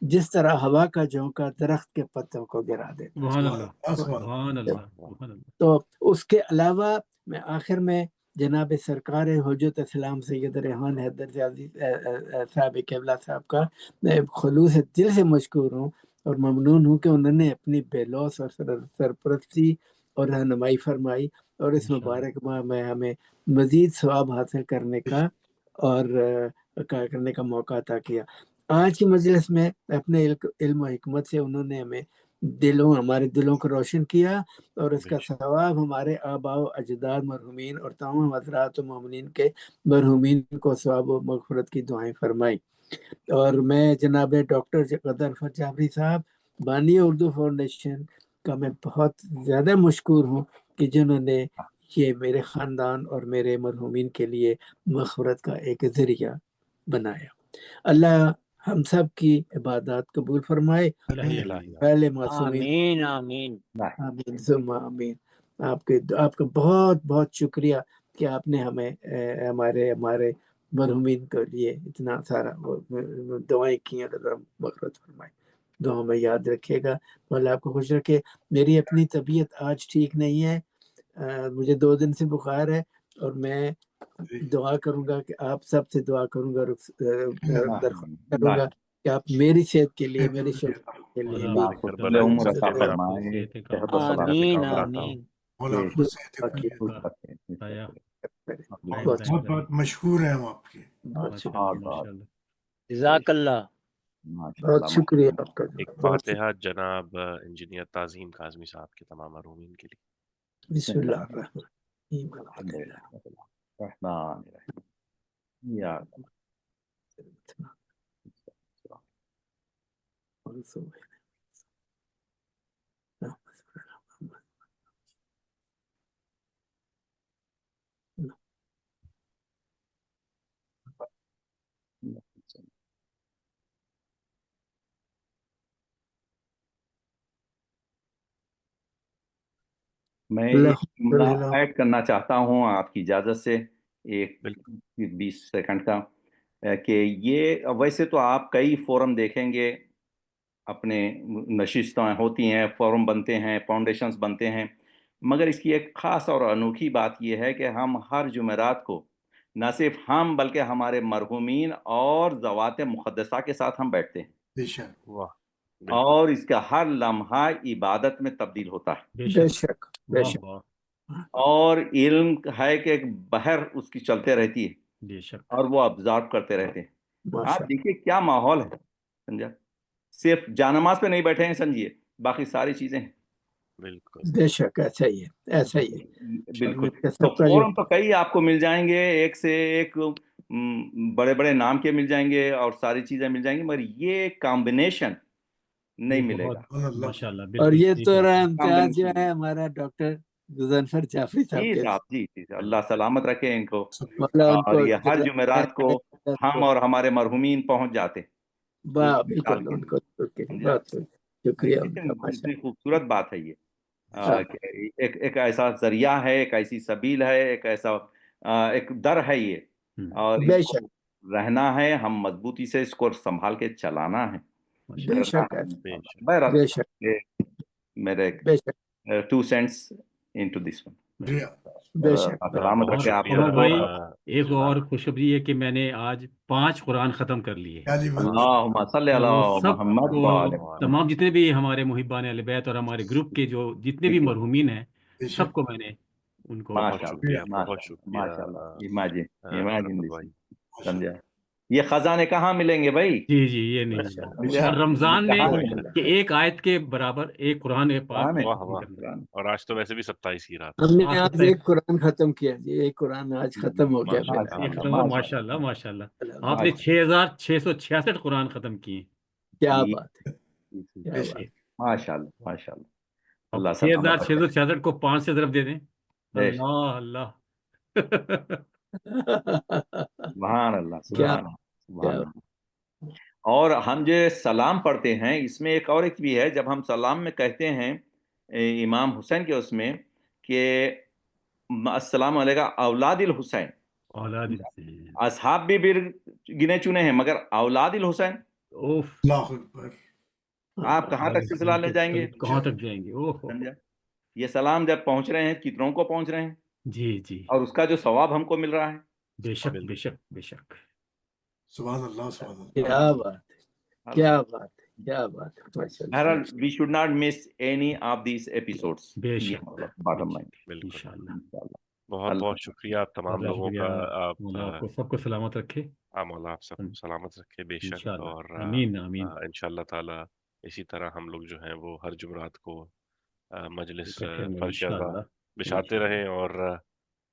S7: جس طرح ہوا کا جھونکا درخت کے پتوں کو گرا دیتا ہے.
S1: سبحان اللہ سبحان اللہ سبحان اللہ.
S7: تو اس کے علاوہ میں آخر میں جناب سرکار حجت اسلام سید ریحان حیدر زیدی صاحب قبلہ صاحب کا میں خلوص دل سے مشکور ہوں اور ممنون ہوں کہ انہوں نے اپنی بے لوث اور سرپرستی اور رہنمائی فرمائی، اور اس مبارک ماہ میں ہمیں مزید ثواب حاصل کرنے کا اور کرنے کا موقع عطا کیا. آج کی مجلس میں اپنے علم و حکمت سے انہوں نے ہمیں ہمارے دلوں کو روشن کیا، اور اس کا ثواب ہمارے آباء و اجداد مرحومین اور تمام حضرات و مومنین کے مرحومین کو ثواب و مغفرت کی دعائیں فرمائی. اور میں جناب ڈاکٹر غضنفر جعفری صاحب بانی اردو فاؤنڈیشن کا میں بہت زیادہ مشکور ہوں کہ جنہوں نے یہ میرے خاندان اور میرے مرحومین کے لیے مغفرت کا ایک ذریعہ بنایا. اللہ ہم سب کی عبادات قبول فرمائے. پہلے معصومین
S4: آمین آمین
S7: آمین ثم آمین. آپ کا بہت بہت شکریہ کہ آپ نے ہمیں ہمارے مرحومین کے لیے اتنا سارا دعائیں کی ہیں. اللہ مغفرت فرمائے. دعا میں یاد رکھیے گا. اللہ آپ کو خوش رکھے. میری اپنی طبیعت آج ٹھیک نہیں ہے، مجھے 2 دن سے بخار ہے، اور میں دعا کروں گا کہ آپ سب سے دعا کروں گا، درخواست کروں گا کہ آپ میری صحت کے لیے، میری شفا کے لیے بھی
S4: آمین آمین.
S2: بہت بہت مشکور ہیں ہم آپ کے.
S7: بہت شکریہ،
S4: جزاک اللہ.
S7: بہت شکریہ آپ کا.
S5: ایک فاتحہ جناب انجینئر تعظیم کاظمی صاحب کے تمام مرحومین کے لیے.
S7: بسم اللہ الرحمن
S3: میں ایک جملہ ایڈ کرنا چاہتا ہوں آپ کی اجازت سے، ایک 20 سیکنڈ کا، کہ یہ ویسے تو آپ کئی فورم دیکھیں گے، اپنے نشستیں ہوتی ہیں، فورم بنتے ہیں، فاؤنڈیشنز بنتے ہیں، مگر اس کی ایک خاص اور انوکھی بات یہ ہے کہ ہم ہر جمعرات کو نہ صرف ہم بلکہ ہمارے مرحومین اور ذوات مقدسہ کے ساتھ ہم بیٹھتے ہیں.
S2: بے شک
S5: واہ بالکل
S3: اور اس کا ہر لمحہ عبادت میں تبدیل ہوتا ہے،
S7: بے شک بے
S1: واہ
S7: شک
S1: واہ
S3: اور علم ہے کہ ایک بحر اس کی چلتے رہتی ہے
S1: بے شک
S3: اور وہ آبزرو کرتے رہتے ہیں۔
S7: ماشاء
S3: آپ دیکھیے کیا ماحول ہے، سمجھا، صرف جانماز پہ نہیں بیٹھے ہیں سمجھیے، باقی ساری چیزیں ہیں۔
S5: بالکل
S7: اللہ بے شک ایسا ہی ہے ایسا ہی ہے
S3: بالکل،
S7: اور
S3: تو
S7: سب کا جو
S3: فوراً تو کئی آپ کو مل جائیں گے، ایک سے ایک بڑے بڑے نام کے مل جائیں گے اور ساری چیزیں مل جائیں گی، مگر یہ کمبینیشن نہیں
S1: یہ
S3: ملے
S1: بہت
S3: گا۔
S2: سبحان اللہ
S1: ماشاء اللہ
S7: اور
S1: بالکل
S7: یہ
S1: صحیح
S7: تو
S1: بات ہے۔
S7: امتیاز جو ہے ہمارا ڈاکٹر غضنفر جعفری صاحب
S3: جی
S7: کے
S3: صاحب، جی جی، اللہ سلامت رکھے ان کو،
S7: مولا ان
S3: اور
S7: کو
S3: یہ ہر جمعرات کو ہم اور ہمارے مرحومین پہنچ جاتے
S7: واہ
S3: اس
S7: بالکل
S3: مثال کے
S7: ان
S3: لیے،
S7: کو
S3: سمجھا؟
S7: بہت شکریہ ان کا
S3: کتنی
S7: ماشاء
S3: کتنی خوبصورت بات ہے یہ،
S7: اللہ
S3: کہ ایک ایسا ذریعہ ہے، ایک ایسی سبیل ہے، ایک ایسا ایک در ہے یہ، اور
S7: بے
S3: اس کو
S7: شک
S3: رہنا ہے، ہم مضبوطی سے اس کو سنبھال کے چلانا ہے،
S7: بے
S3: کرنا
S7: شک
S3: ہے
S7: ایسا
S5: بے
S3: انشاءاللہ۔
S5: شک
S3: بہرحال
S7: بے شک
S3: یہ میرے
S7: بے شک
S3: 2 cents into this one۔
S2: شکریہ۔
S7: بے شک
S3: سلامت
S5: بہت
S3: رکھے آپ
S5: شکریہ
S1: عمر
S3: سب کو۔
S1: بھائی ایک
S5: جناب
S1: اور خوشخبری ہے کہ میں نے آج 5 قرآن ختم کر لیے ہیں،
S2: علی بات
S3: اللہم صلی
S1: اور وہ
S3: علی
S1: سب
S3: محمد
S1: کو
S3: وآل
S1: تمام جتنے بھی ہمارے محبان اہل بیت اور ہمارے گروپ کے جو جتنے بھی مرحومین ہیں
S2: بے
S1: سب
S2: شک
S1: کو میں نے ان کو
S5: بہت
S3: ماشاء
S5: شکریہ
S3: اللہ
S5: بہت
S3: ماشاء اللہ
S5: شکریہ
S3: ماشاء اللہ، امیجن
S5: احمد
S3: دس،
S5: بھائی
S2: ماشاء
S3: سمجھا؟ یہ خزانے کہاں ملیں گے بھائی؟
S1: جی جی یہ نہیں
S7: ماشاء
S1: ملا۔
S7: اللہ
S3: سمجھا؟
S1: اور رمضان میں
S3: کہاں
S5: کوئی
S3: نہیں
S5: شک
S3: ملتا؟
S1: کہ ایک آیت کے برابر ایک قرآن پاک
S3: قرآن ہے،
S5: واہ
S1: ختم
S5: واہ
S1: کرنا،
S3: قرآن۔
S5: اور آج تو ویسے بھی 27 کی رات
S7: ہم نے
S1: آج
S7: آج
S1: 27
S7: ایک قرآن ختم کیا جی ایک قرآن آج ختم ہو گیا
S5: ماشاء
S7: میرا
S3: ماشاء
S1: ایک
S3: اللہ
S1: ختم ہوا،
S3: ماشاء
S1: ماشاء اللہ
S3: اللہ
S1: ماشاء اللہ۔
S7: اللہ
S1: آپ نے
S3: ماشاء
S1: 6666 قرآن ختم کیے ہیں۔
S7: کیا
S3: اللہ،
S7: بات ہے کیا
S2: بے
S7: بات
S2: شک
S3: ماشاء اللہ ماشاء اللہ،
S1: اب
S3: اللہ سلامت رکھے۔
S1: 6666 کو 5 سے ضرب دے دیں،
S3: بے شک،
S1: اللہ اللہ
S3: سبحان اللہ
S7: کیا
S3: سبحان اللہ
S7: کیا
S3: سبحان اللہ۔ اور ہم جو سلام پڑھتے ہیں اس میں ایک اور ایک بھی ہے، جب ہم سلام میں کہتے ہیں امام حسین کے اس میں کہ السلام علیکم اولاد الحسین،
S1: اولاد حسین،
S3: اصحاب بھی گنے چنے ہیں مگر اولاد الحسین
S1: اوف،
S2: اللہ اکبر۔
S3: آپ کہاں
S1: اولاد
S3: تک سلسلہ
S1: حسین
S3: لے
S1: کے
S3: جائیں گے؟
S1: کہاں تک جائیں گے؟ اوہ
S3: سمجھا؟ یہ سلام جب پہنچ رہے ہیں کتنوں کو پہنچ رہے ہیں،
S1: جی جی،
S3: اور اس کا جو ثواب ہم کو مل رہا ہے۔
S1: بے شک
S5: بالکل
S1: بے شک بے شک۔
S2: سبحان اللہ سبحان اللہ۔
S7: کیا بات ہے کیا بات ہے کیا بات ہے ماشاء اللہ
S3: بہرحال we should not miss any of these episodes,
S1: بے
S3: یہ
S1: شک
S3: باٹم لائن۔
S5: بالکل
S1: انشاءاللہ،
S5: بہت
S3: اللہ
S5: بہت شکریہ آپ تمام
S1: بہت
S5: لوگوں
S1: شکریہ،
S5: کا، آپ
S1: مولا آپ کو سب کو سلامت رکھے
S5: مولا آپ سب کو سلامت رکھے بے شک،
S1: انشاءاللہ،
S5: اور
S1: آمین آمین،
S5: انشاءاللہ تعالی اسی طرح ہم لوگ جو ہیں وہ ہر جمعرات کو مجلس
S1: اکٹھے میں
S5: فرش ازا
S1: انشاءاللہ
S5: بچھاتے رہیں، اور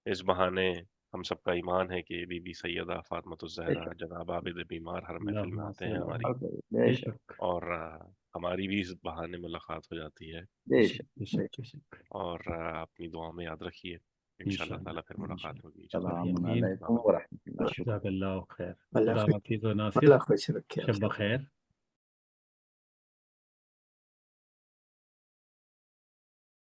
S5: اس بہانے ہم سب کا ایمان ہے کہ بی بی سیدہ فاطمۃ الزہرا جناب عابد بیمار ہر محفل میں
S1: اللہم
S5: آتے
S1: صل
S5: ہیں
S1: علی
S5: ہماری،
S3: بے
S1: بے
S3: شک
S1: شک
S5: اور ہماری بھی اس بہانے ملاقات ہو جاتی ہے،
S3: بے
S1: بے
S3: شک
S1: شک بے شک بے شک،
S5: اور اپنی دعا میں یاد رکھیے، انشاءاللہ
S1: انشاءاللہ
S5: تعالی پھر ملاقات ہوگی،
S3: السلام
S1: آمین،
S3: علیکم ورحمۃ اللہ، شکریہ۔
S1: جزاک اللہ خیر،
S7: اللہ
S1: خدا
S7: خوش
S1: حافظ و ناصر،
S7: اللہ خوش رکھے آپ
S1: شب
S7: سب کو۔
S1: بخیر۔